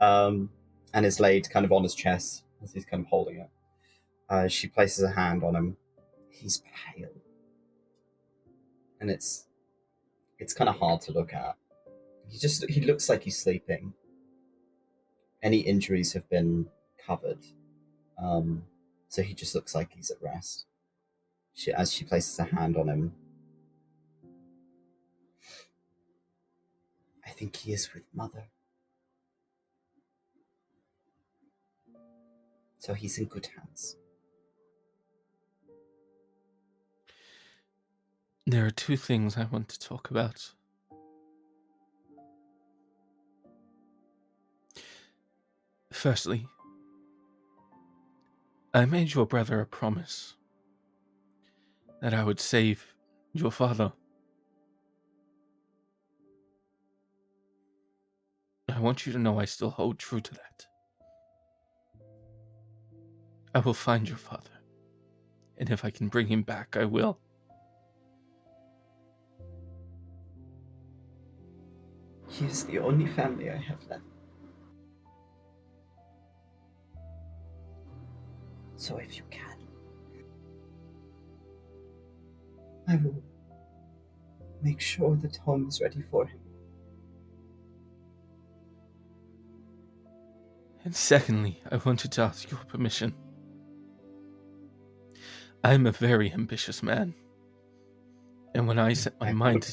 and is laid kind of on his chest as he's kind of holding it. She places a hand on him. He's pale, and it's kind of hard to look at. He looks like he's sleeping. Any injuries have been covered, so he just looks like he's at rest. As she places a hand on him, I think he is with Mother. So he's in good hands. There are two things I want to talk about. Firstly, I made your brother a promise that I would save your father. I want you to know I still hold true to that. I will find your father, and if I can bring him back, I will. He is the only family I have left. So if you can, I will make sure that home is ready for him. And secondly, I wanted to ask your permission. I am a very ambitious man, and when I set my mind to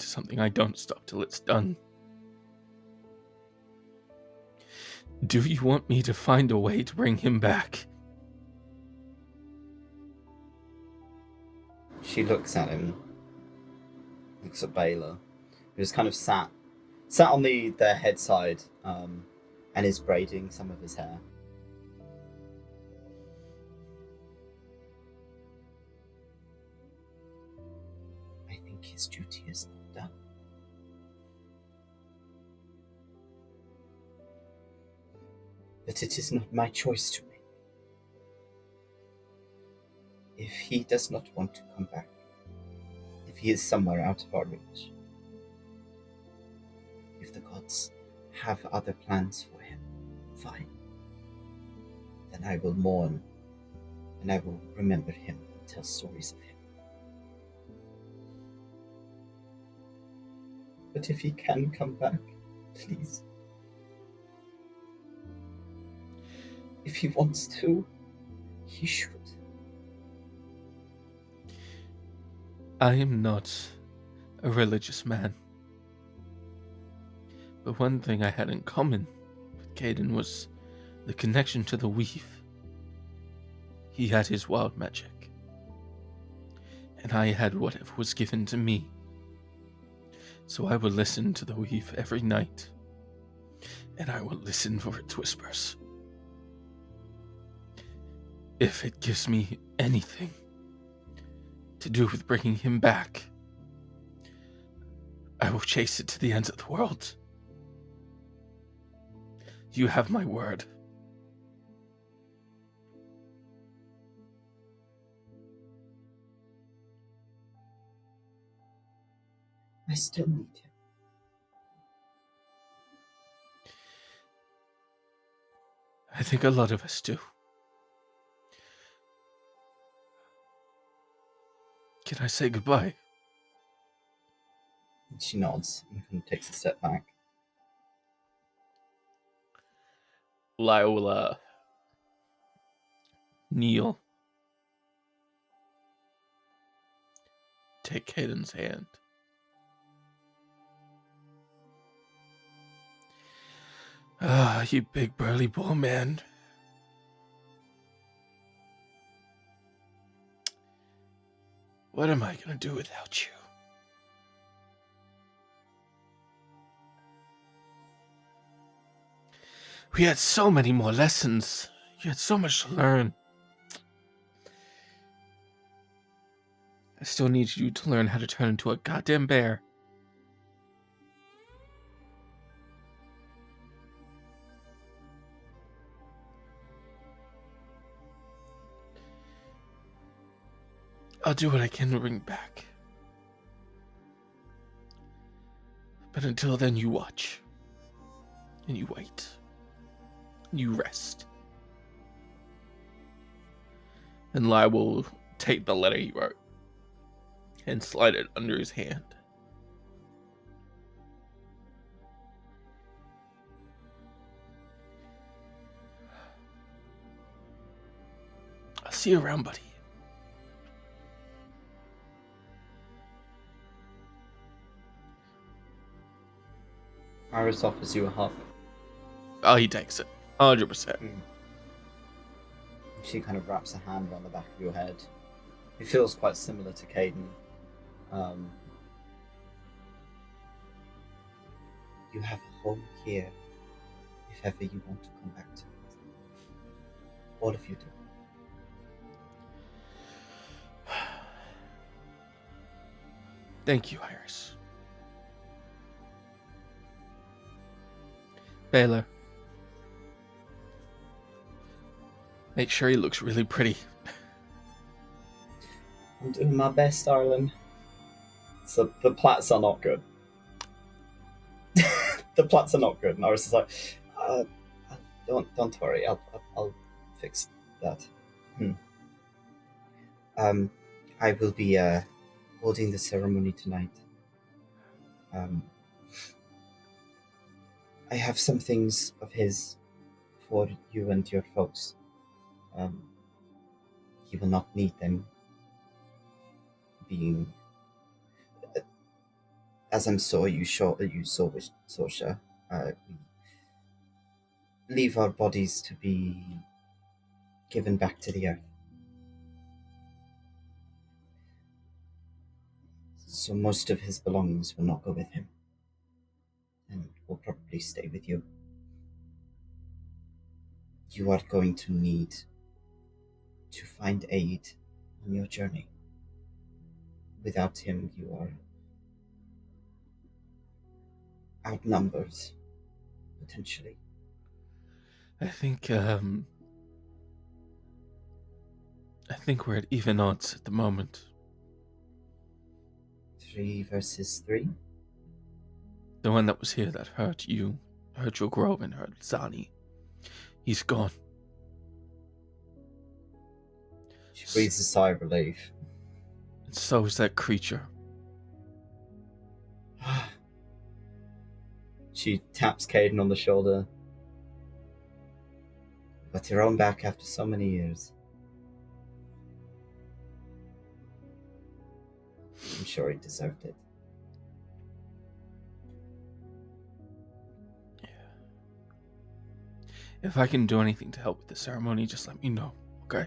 something, I don't stop till it's done. Do you want me to find a way to bring him back? She looks at him, looks at Baylor, who's kind of sat on their head side, and is braiding some of his hair. I think his duty is not done. But it is not my choice to make. If he does not want to come back, if he is somewhere out of our reach, if the gods have other plans for him, fine. Then I will mourn, and I will remember him and tell stories of him. But if he can come back, please. If he wants to, he should. I am not a religious man. But one thing I had in common with Kaiden was the connection to the weave. He had his wild magic, and I had whatever was given to me. So I will listen to the weave every night, and I will listen for its whispers. If it gives me anything to do with bringing him back, I will chase it to the ends of the world. You have my word. I still need him. I think a lot of us do. Can I say goodbye? She nods and kind of takes a step back. Lyre will kneel. Take Kaiden's hand. Ah, you big burly bull man. What am I gonna do without you? We had so many more lessons. You had so much to learn. I still need you to learn how to turn into a goddamn bear. I'll do what I can to bring back. But until then, you watch. And you wait. And you rest. And Lyre will take the letter he wrote and slide it under his hand. I'll see you around, buddy. Iris offers you a hug. Oh, he takes it. 100%. She kind of wraps a hand around the back of your head. It feels quite similar to Kaiden. You have a home here if ever you want to come back to it. All of you do. Thank you, Iris. Baylor. Make sure he looks really pretty. I'm doing my best, darling. So the plats are not good. The plats are not good. And Iris is like, don't worry, I'll fix that. I will be holding the ceremony tonight. I have some things of his for you and your folks. He will not need them being, as I'm sure you saw, Sorsha. We leave our bodies to be given back to the earth. So most of his belongings will not go with him, and will probably stay with you. You are going to need to find aid on your journey. Without him, you are outnumbered, potentially. I think we're at even odds at the moment. 3 versus 3? The one that was here that hurt you, hurt your grove and hurt Zani. He's gone. She breathes a sigh of relief. And so is that creature. She taps Kaiden on the shoulder. Got your own back after so many years. I'm sure he deserved it. Yeah. If I can do anything to help with the ceremony, just let me know, okay?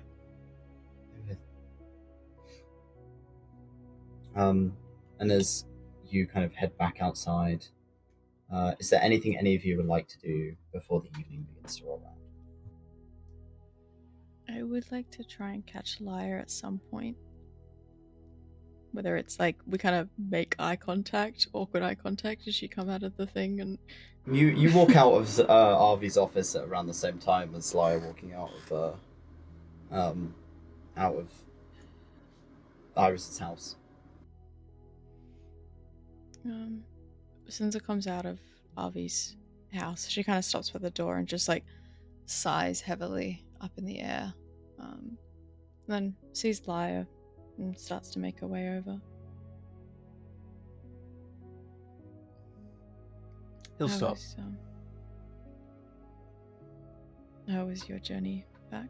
And as you kind of head back outside, is there anything any of you would like to do before the evening begins to roll around? I would like to try and catch Lyre at some point. Whether it's like we kind of make eye contact, awkward eye contact, as she come out of the thing, and You walk out of Arvy's office at around the same time as Lyre walking out of Iris's house. Sinza comes out of Arvy's house. She kind of stops by the door and just like sighs heavily up in the air. Then sees Lyre and starts to make her way over. He'll stop. How was your journey back?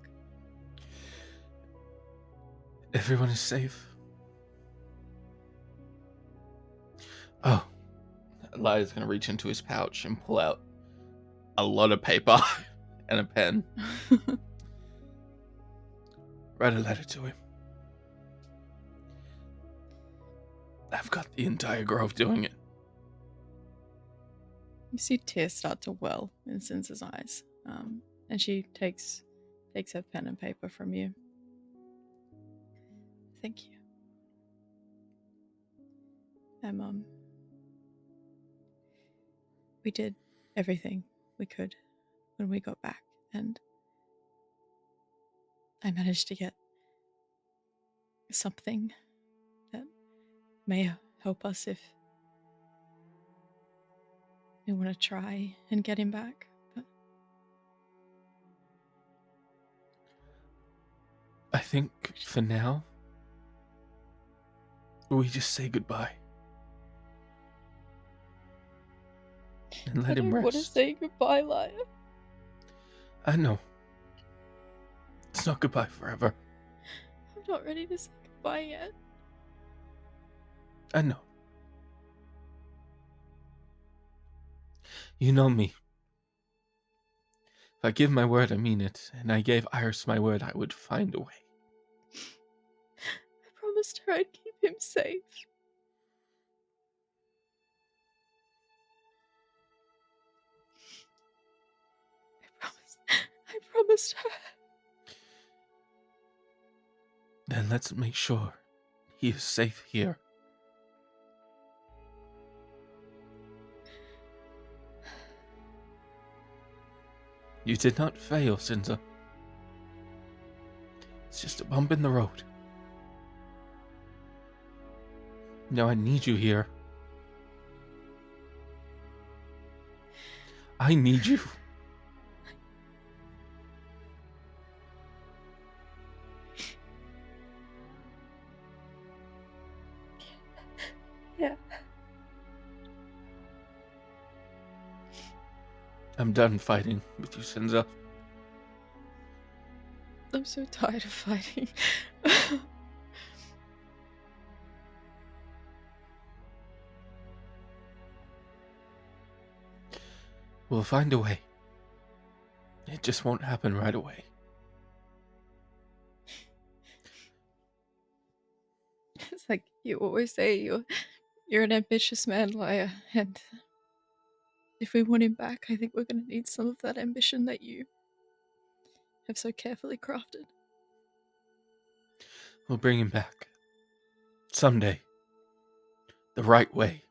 Everyone is safe. Oh. Lyre's going to reach into his pouch and pull out a lot of paper and a pen. Write a letter to him. I've got the entire grove doing it. You see tears start to well in Sinza's eyes, and she takes her pen and paper from you. Thank you. We did everything we could when we got back, and I managed to get something that may help us if we want to try and get him back. But I think for now, we just say goodbye. And let him rest. I don't want to say goodbye, Lyre. I know. It's not goodbye forever. I'm not ready to say goodbye yet. I know. You know me. If I give my word, I mean it. And I gave Iris my word I would find a way. I promised her I'd keep him safe. I promised her. Then let's make sure he is safe here. You did not fail, Sinza. It's just a bump in the road. Now I need you here. I need you. Yeah. I'm done fighting with you, Sinza. I'm so tired of fighting. We'll find a way. It just won't happen right away. It's like you always say, you're an ambitious man, Lyre, and if we want him back, I think we're going to need some of that ambition that you have so carefully crafted. We'll bring him back. Someday. The right way.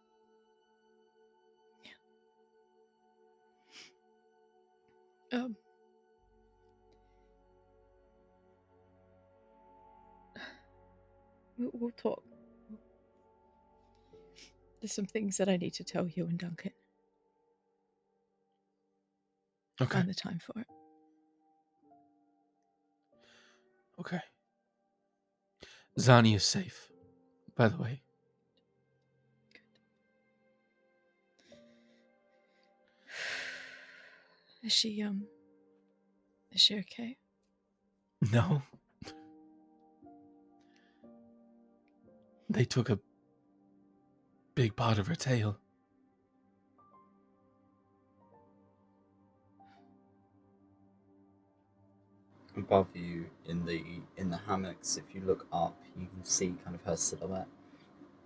We'll talk. There's some things that I need to tell you and Duncan. Okay. Find the time for it. Okay. Zani is safe, by the way. Is she okay? No. They took a big part of her tail. Above you in the hammocks, if you look up, you can see kind of her silhouette,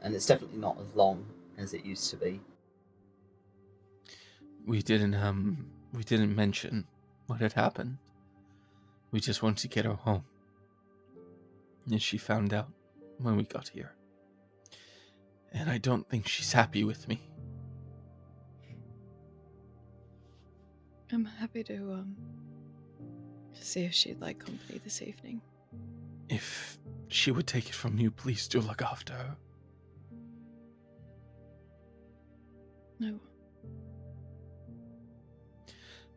and it's definitely not as long as it used to be. We didn't mention what had happened. We just wanted to get her home. And she found out when we got here. And I don't think she's happy with me. I'm happy to see if she'd like company this evening. If she would take it from you, please do look after her. No.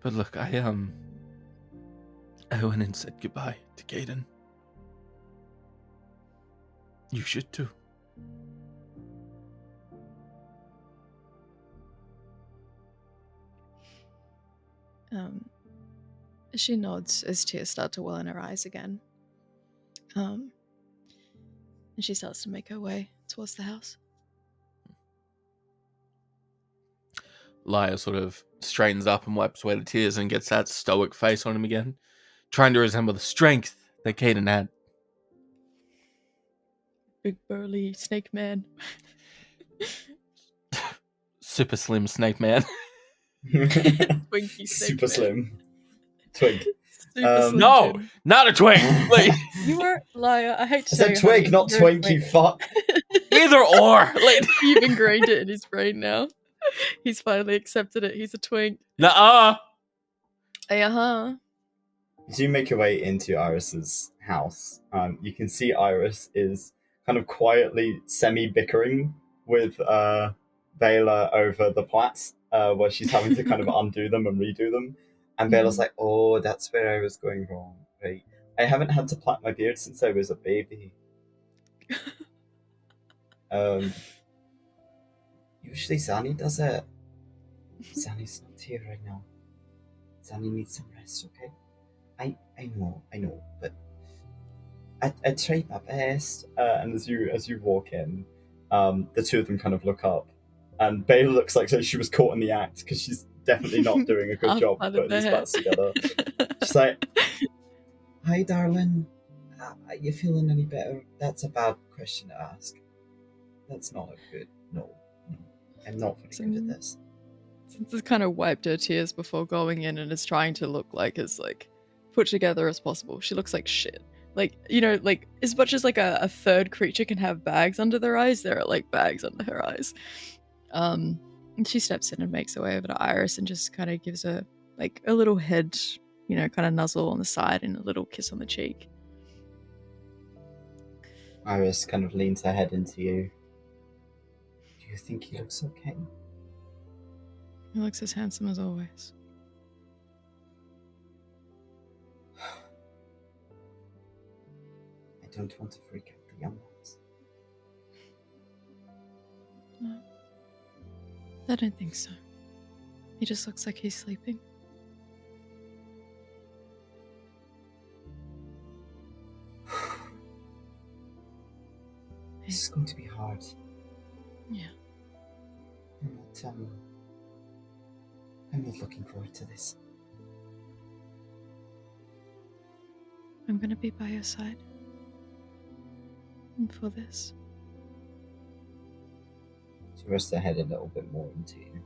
But look, I went and said goodbye to Kaiden. You should too. She nods as tears start to well in her eyes again. And she starts to make her way towards the house. Lyre sort of straightens up and wipes away the tears and gets that stoic face on him again, trying to resemble the strength that Kaiden had. Big burly snake man. Super slim snake man. Twinkie snake Super man. slim. Twig. Super slim No, chin. not a twig. Like, You were Lyre. I hate to I say said twig, not twink, you fuck. either or. Like, You've ingrained it in his brain now. He's finally accepted it. He's a twink. nuh-uh. Hey, uh-huh. As you make your way into Iris's house, you can see Iris is kind of quietly semi-bickering with Baylor over the plats, where she's having to kind of undo them and redo them. And Baylor's like, oh, that's where I was going wrong. Right. I haven't had to plait my beard since I was a baby. Usually Zanny does it. Zanny's not here right now. Zanny needs some rest, okay? I know, but I tried my best. And as you walk in, the two of them kind of look up, and Baylor looks like she was caught in the act because she's definitely not doing a good job putting these plats together. She's like, "Hi, darling. Are you feeling any better?" That's a bad question to ask. That's not a good. No. I'm not very good at this. Since kind of wiped her tears before going in and is trying to look like as put together as possible. She looks like shit. Like, as much as a third creature can have bags under their eyes, there are bags under her eyes. And she steps in and makes her way over to Iris and just kind of gives her a little head, kind of nuzzle on the side and a little kiss on the cheek. Iris kind of leans her head into you. Do you think he looks okay? He looks as handsome as always. I don't want to freak out the young ones. No, I don't think so. He just looks like he's sleeping. This is going to be hard. Yeah. I'm not looking forward to this. I'm gonna be by your side. And for this. She rests her head a little bit more into you.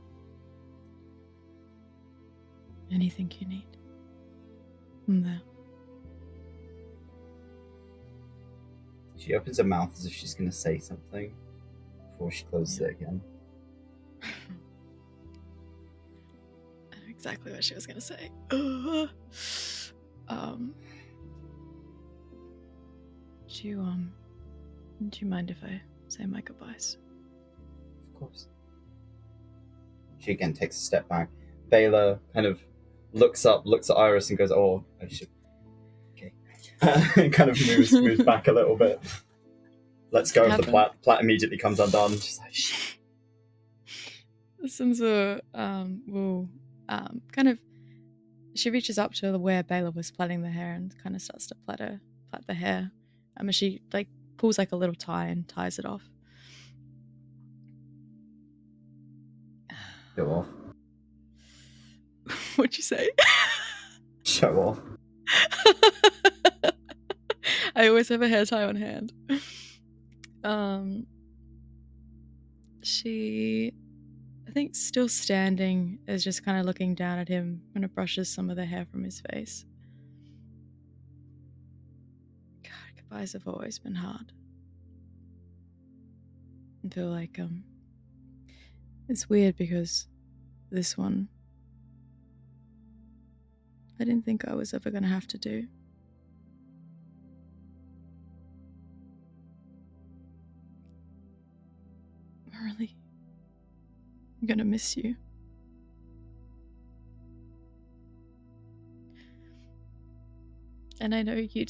Anything you need. I'm there. She opens her mouth as if she's going to say something before she closes it again. I know exactly what she was gonna say. Do you mind if I say my goodbyes? Of course. She again takes a step back. Baylor kind of looks up, looks at Iris and goes, "Oh, I should." Okay. And kind of moves back a little bit. Let's go of the plat. Plat immediately comes undone. She's like, "Shit." Sinza will kind of, she reaches up to where Baylor was plaiting the hair and kind of starts to plait the hair. She pulls a little tie and ties it off. Show off. What'd you say? Show off. I always have a hair tie on hand. She, I think, still standing, is just kind of looking down at him, kind of brushes some of the hair from his face. God, goodbyes have always been hard. I feel like it's weird because this one I didn't think I was ever gonna have to do. I really I'm gonna miss you. And I know you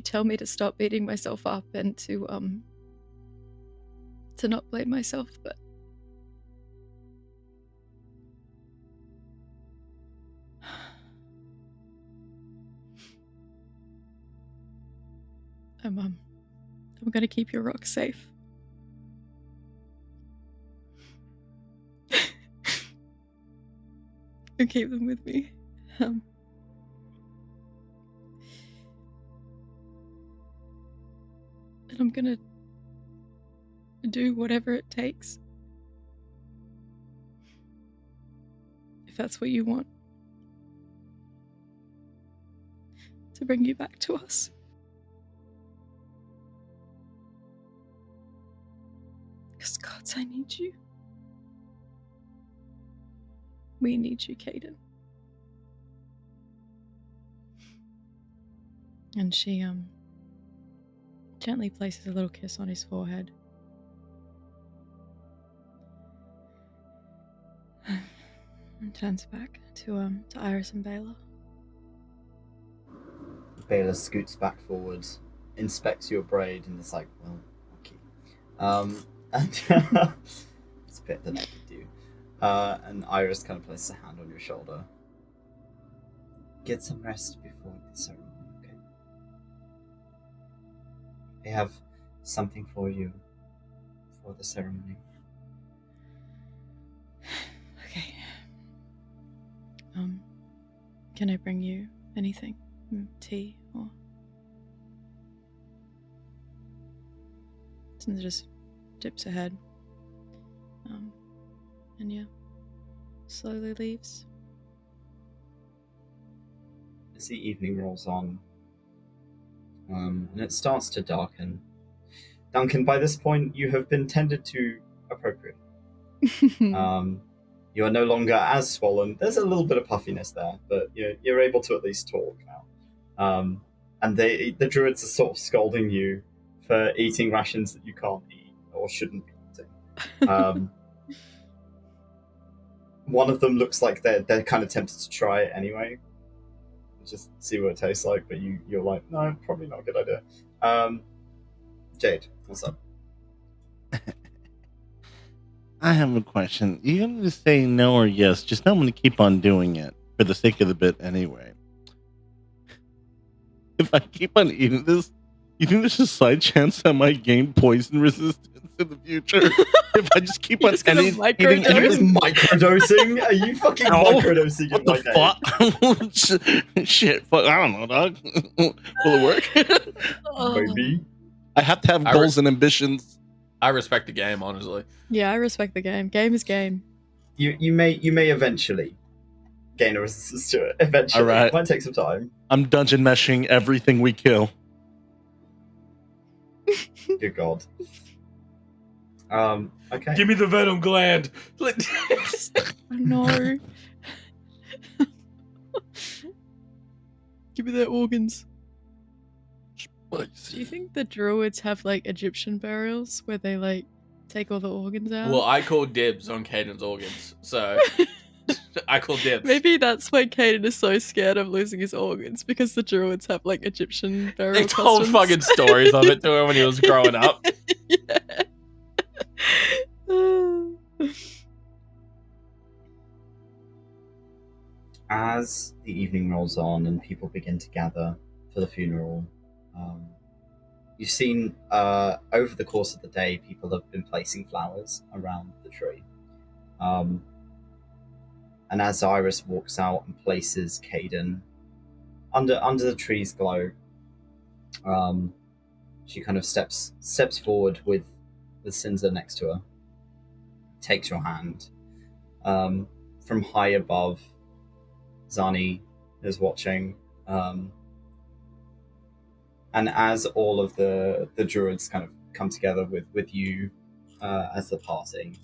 tell me to stop beating myself up and to not blame myself, but I'm gonna keep your rocks safe. And keep them with me. And I'm gonna do whatever it takes. If that's what you want. To bring you back to us. Because gods, I need you. We need you, Kaiden. And she gently places a little kiss on his forehead. And turns back to Iris and Baylor. Baylor scoots back forward, inspects your braid, and is like, well, okay. And it's a bit than I could do. And Iris kind of places a hand on your shoulder. Get some rest before the ceremony, okay? I have something for you for the ceremony. Okay. Can I bring you anything? Tea or... Sinza just dips her head. And yeah, slowly leaves. As the evening rolls on, and it starts to darken, Duncan, by this point, you have been tended to appropriately. You are no longer as swollen. There's a little bit of puffiness there, but you're able to at least talk now. And the druids are sort of scolding you for eating rations that you can't eat or shouldn't be eating. One of them looks like they're kind of tempted to try it anyway, just see what it tastes like. But you're like, no, probably not a good idea. Jade, what's up? I have a question. You don't just say no or yes. Just know I'm going to keep on doing it for the sake of the bit anyway. If I keep on eating this, you think there's a slight chance I might gain poison resistance in the future? If I just keep on eating anything. Microdosing? Are you fucking microdosing? What the fuck? Shit, fuck, I don't know, dog. Will it work? Maybe. I have to have goals and ambitions. I respect the game, honestly. Yeah, I respect the game. Game is game. You may eventually gain a resistance to it. Eventually. All right. It might take some time. I'm dungeon meshing everything we kill. Good God. Okay. Give me the venom gland. No. Give me their organs. Spicy. Do you think the druids have like Egyptian burials where they like take all the organs out? Well, I call dibs on Kaiden's organs, so I call dibs. Maybe that's why Kaiden is so scared of losing his organs, because the druids have like Egyptian burial They told customs. fucking stories of it to him when he was growing up. As the evening rolls on and people begin to gather for the funeral, you've seen over the course of the day, people have been placing flowers around the tree. And as Iris walks out and places Kaiden under the tree's glow, she kind of steps forward with Sinza next to her, takes your hand. From high above, Zani is watching. And as all of the druids kind of come together with you as the party,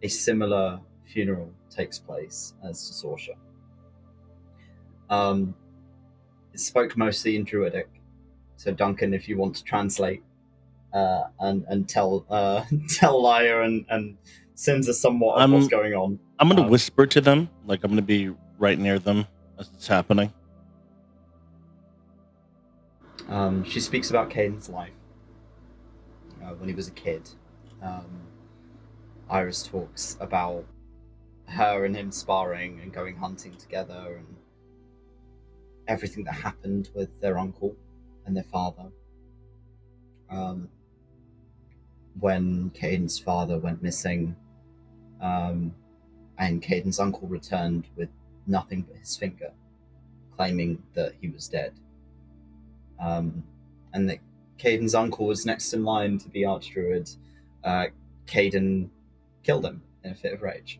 a similar funeral takes place as to 𝘏𝘏𝘏𝘧𝘢. It spoke mostly in Druidic, so Duncan, if you want to translate and tell tell Lyre and Sinza somewhat of what's going on. I'm going to whisper to them, like I'm going to be right near them as it's happening. She speaks about Kaiden's life when he was a kid. Iris talks about her and him sparring and going hunting together and everything that happened with their uncle and their father. When Kaiden's father went missing, and Kaiden's uncle returned with nothing but his finger, claiming that he was dead. And that Kaiden's uncle was next in line to be Archdruid. Kaiden killed him in a fit of rage,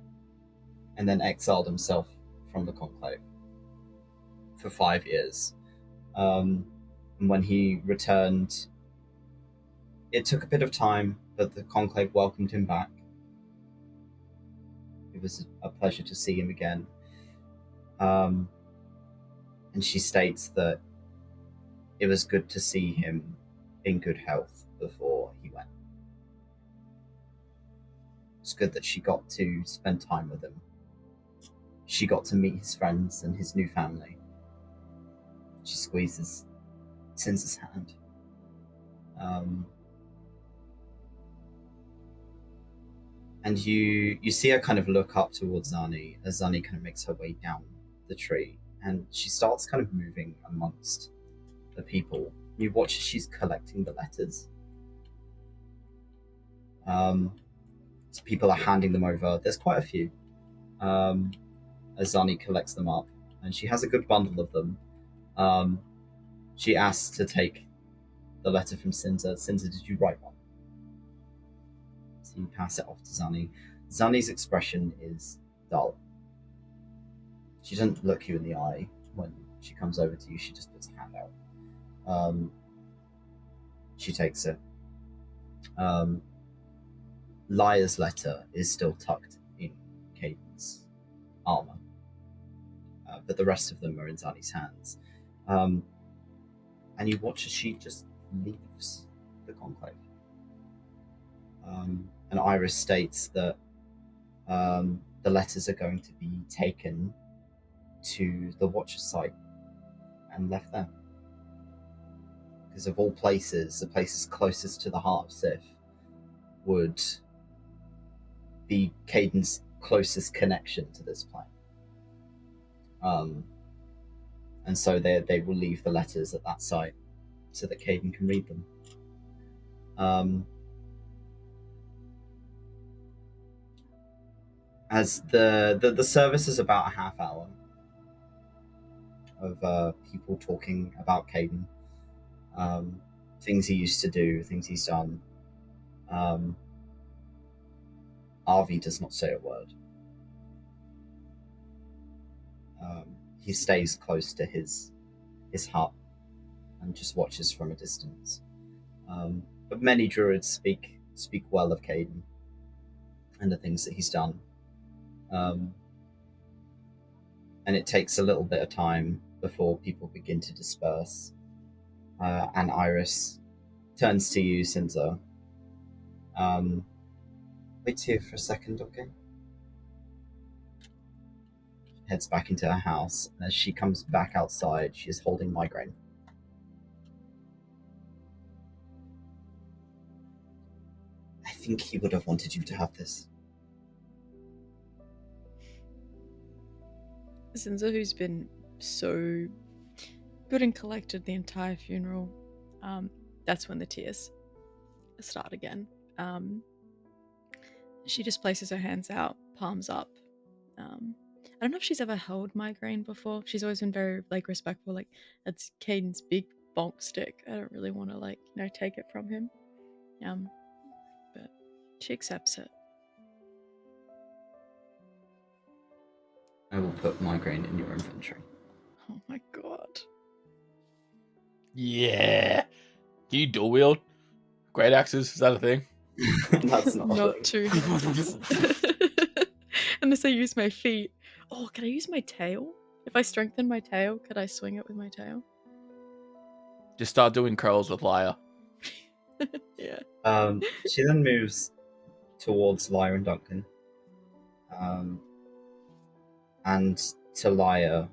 and then exiled himself from the Conclave for 5 years. And when he returned, it took a bit of time, but the Conclave welcomed him back. It was a pleasure to see him again. And she states that it was good to see him in good health before he went. It's good that she got to spend time with him. She got to meet his friends and his new family. She squeezes Sinza's hand. And you see her kind of look up towards Zani as Zani kind of makes her way down the tree, and she starts kind of moving amongst the people. You watch as she's collecting the letters. So people are handing them over. There's quite a few. As Zani collects them up, and she has a good bundle of them. She asks to take the letter from Sinza. Sinza, did you write one? So you pass it off to Zani. Zani's expression is dull. She doesn't look you in the eye when she comes over to you. She just puts a hand out. She takes it. Lyre's letter is still tucked in Kaiden's armor, but the rest of them are in Zani's hands. And you watch as she just leaves the Conclave. And Iris states that the letters are going to be taken to the Watcher's site and left there. Because of all places, the places closest to the heart of Sith would be Kaiden's closest connection to this planet. And so they will leave the letters at that site so that Kaiden can read them. As the service is about a half hour of people talking about Kaiden, things he used to do, things he's done. Arvi does not say a word. He stays close to his hut and just watches from a distance. But many druids speak well of Kaiden and the things that he's done. And it takes a little bit of time before people begin to disperse. And Iris turns to you, Sinza. Wait here for a second, okay? Heads back into her house, and as she comes back outside, she is holding migraine. I think he would have wanted you to have this. Sinza, who's been so good and collected the entire funeral, that's when the tears start again. She just places her hands out, palms up. I don't know if she's ever held migraine before. She's always been very respectful. That's Kaiden's big bonk stick. I don't really want to take it from him. But she accepts it. I will put migraine in your inventory. Oh my god. Yeah. Can you dual wield? Great axes, is that a thing? That's not Not two hands. Unless I use my feet. Oh, can I use my tail? If I strengthen my tail, could I swing it with my tail? Just start doing curls with Lyre. Yeah. She then moves towards Lyre and Duncan. And to Lyre,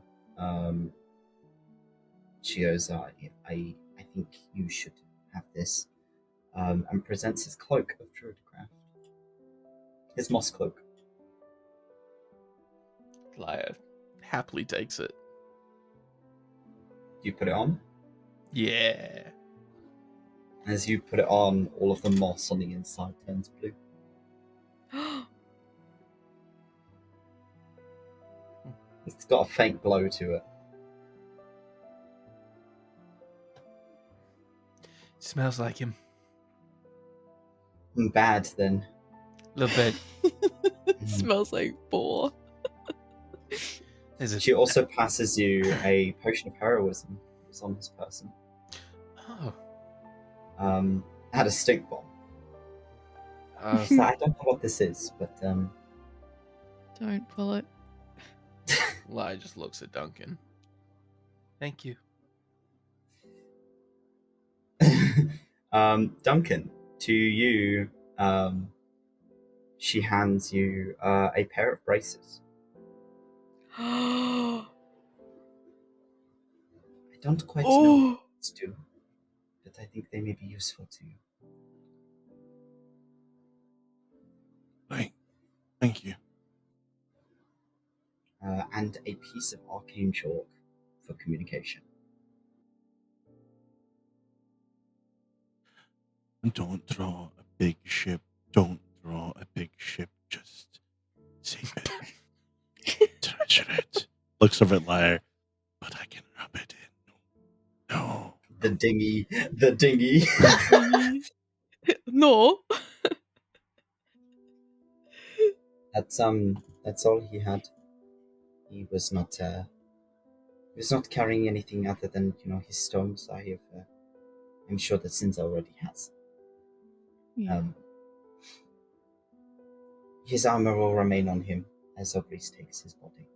she goes, I think you should have this, and presents his cloak of Druidcraft. His moss cloak. Lyre happily takes it. You put it on. Yeah. As you put it on, all of the moss on the inside turns blue. It's got a faint glow to it. Smells like him. Bad, then. A little bit. Smells like boar. She also passes you a potion of heroism. It's on this person. Oh. It had a stink bomb. So I don't know what this is, but Don't pull it. Lyre just looks at Duncan. Thank you. Duncan, to you, she hands you a pair of braces. I don't quite know what to do, but I think they may be useful to you. Thank you. And a piece of arcane chalk for communication. Don't draw a big ship. Don't draw a big ship. Just save it. Treasure it. Looks over at Lyre, but I can rub it in. No. The dinghy. The dinghy. No. That's all he had. He was not carrying anything other than, his stones. I'm sure that Sinza already has. Yeah. His armor will remain on him as 𝘏𝘪𝘧𝘵 takes his body.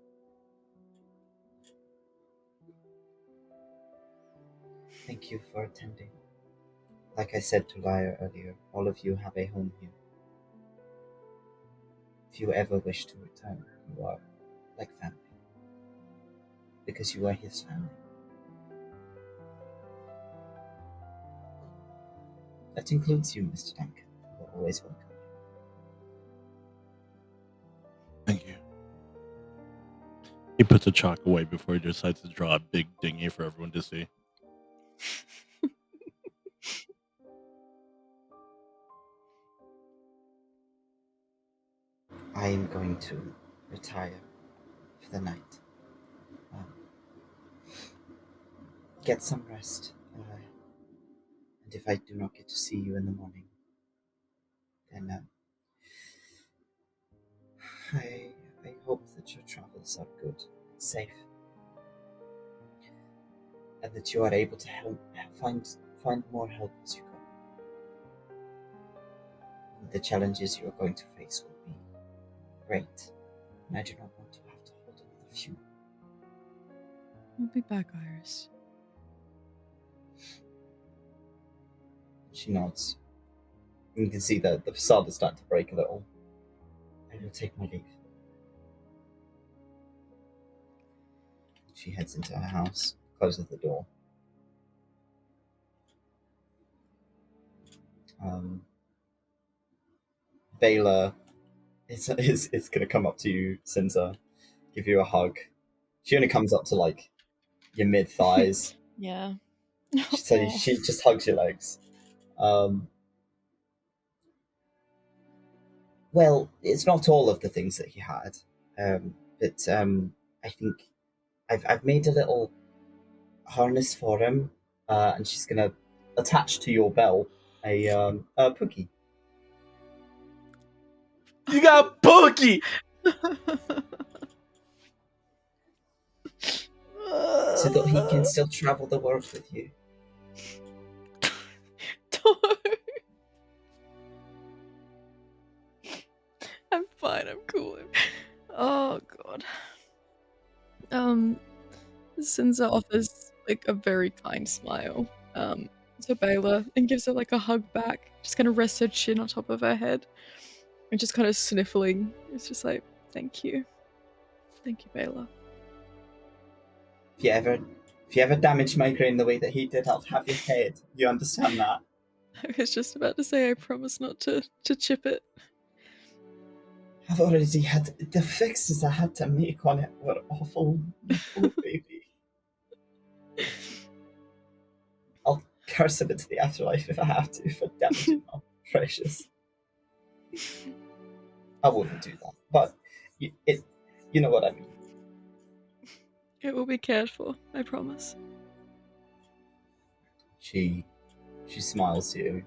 Thank you for attending. Like I said to Lyre earlier, all of you have a home here. If you ever wish to return, you are like family. Because you are his family. That includes you, Mr. Duncan. You are always welcome. Thank you. He puts the chalk away before he decides to draw a big dinghy for everyone to see. I am going to retire for the night. Get some rest. And if I do not get to see you in the morning, then I hope that your travels are good and safe. And that you are able to find more help as you go. The challenges you are going to face will be great, and I do not want to have to hold another few. We'll be back, Iris. She nods. And you can see that the facade is starting to break a little. I will take my leave. She heads into her house, closes the door. Baylor is going to come up to you, Sinza, give you a hug. She only comes up to like your mid thighs. Yeah. She just hugs your legs. Well, it's not all of the things that he had, but I think I've made a little harness for him, and she's gonna attach to your belt a Pookie. You got Pookie! So that he can still travel the world with you. I'm fine, I'm cool. Oh god. Sinza offers like a very kind smile. to Bayla and gives her like a hug back. Just kind of rests her chin on top of her head and just kind of sniffling. It's just like, thank you. Thank you, Bayla. If you ever damage my grain the way that he did, I'll have your head. You understand that? I was just about to say I promise not to chip it. I've already had the fixes I had to make on it were awful, poor baby. I'll curse him into the afterlife if I have to for damaging my precious. I wouldn't do that, but you know what I mean. It will be cared for, I promise. She smiles to you,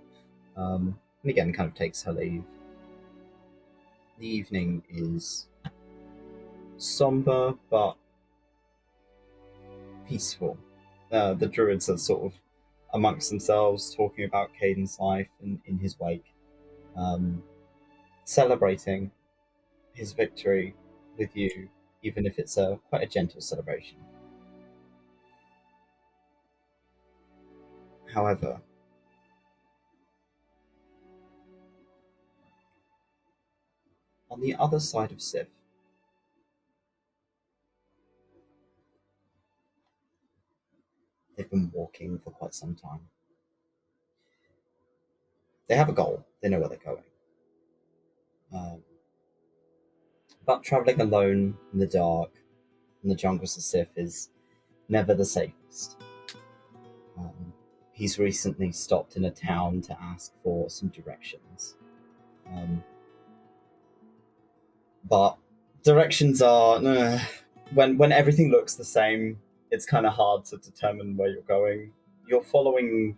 and again kind of takes her leave. The evening is somber but peaceful. The druids are sort of amongst themselves talking about Kaiden's life and in his wake, celebrating his victory with you, even if it's quite a gentle celebration. However, on the other side of Sif, they've been walking for quite some time. They have a goal. They know where they're going. But travelling alone in the dark in the jungles of Sif is never the safest. He's recently stopped in a town to ask for some directions. But directions are... when everything looks the same, it's kind of hard to determine where you're going. You're following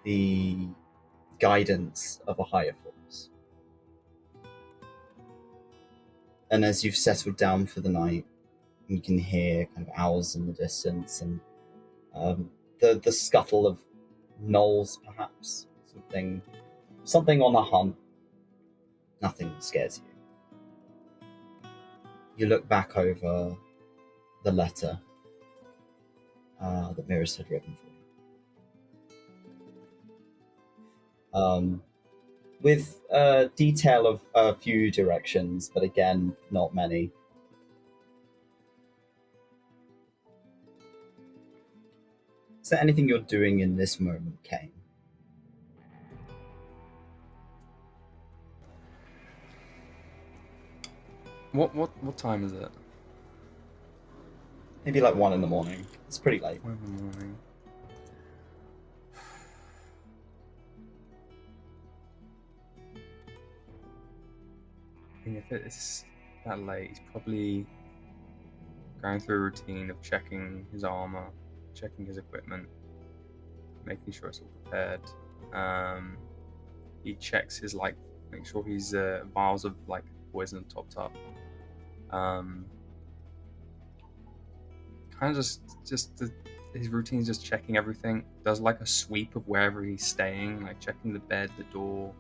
the guidance of a higher force. And as you've settled down for the night, you can hear kind of owls in the distance and the scuttle of gnolls, perhaps. Something on a hunt. Nothing scares you. You look back over the letter that Mistress had written for you. With detail of a few directions, but again, not many. Is there anything you're doing in this moment, Kane? What time is it? Maybe like 1 a.m. It's pretty late. 1 a.m. I think if it's that late, he's probably going through a routine of checking his armor, checking his equipment, making sure it's all prepared. He checks his make sure his vials of poison topped up. Kind of just his routine is just checking everything. Does a sweep of wherever he's staying, checking the bed, the door,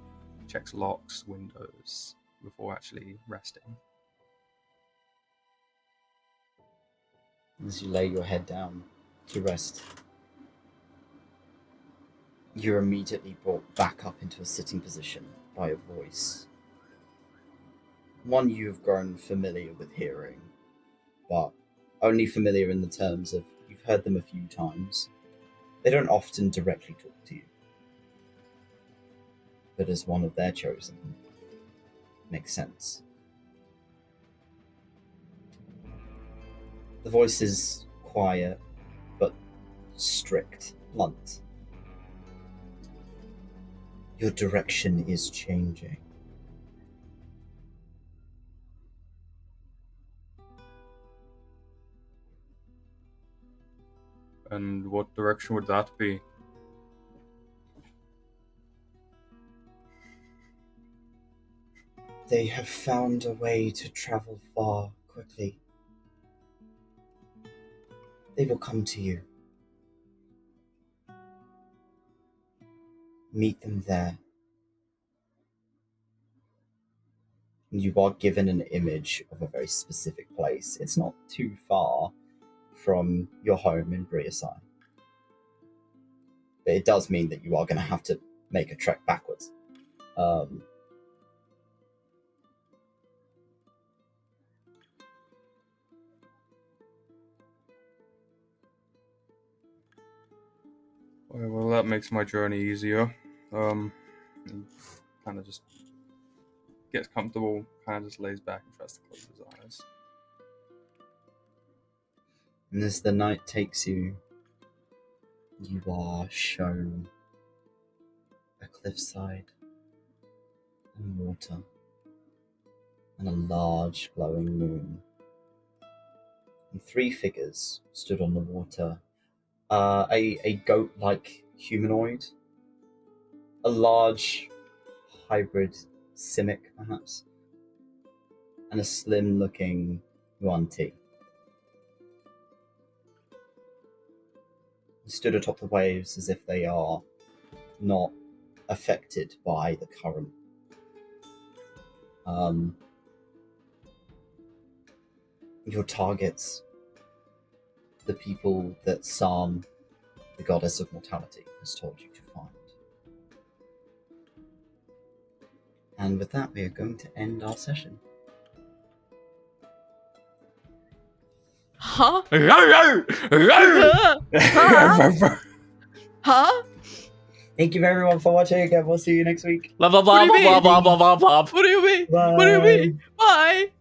checks locks, windows before actually resting. As you lay your head down to rest, you're immediately brought back up into a sitting position by a voice. One you have grown familiar with hearing, but only familiar in the terms of you've heard them a few times. They don't often directly talk to you. But as one of their chosen, makes sense. The voice is quiet, but strict, blunt. Your direction is changing. And what direction would that be? They have found a way to travel far quickly. They will come to you. Meet them there. You are given an image of a very specific place. It's not too far from your home in 𝘏𝘪𝘨. But it does mean that you are going to have to make a trek backwards. Well, that makes my journey easier. Kind of just gets comfortable, kind of just lays back and tries to close his eyes. And as the night takes you, you are shown a cliffside and water and a large glowing moon. And 3 figures stood on the water. A goat-like humanoid, a large hybrid simic, perhaps, and a slim-looking yuan-ti. Stood atop the waves as if they are not affected by the current. Your targets, the people that Saemyth, the goddess of mortality, has told you to find. And with that, we are going to end our session. Huh? Huh? Thank you everyone for watching, and we'll see you next week. Blah blah blah What do you blah mean? blah blah blah blah. What do you mean? Bye. What do you mean? Bye.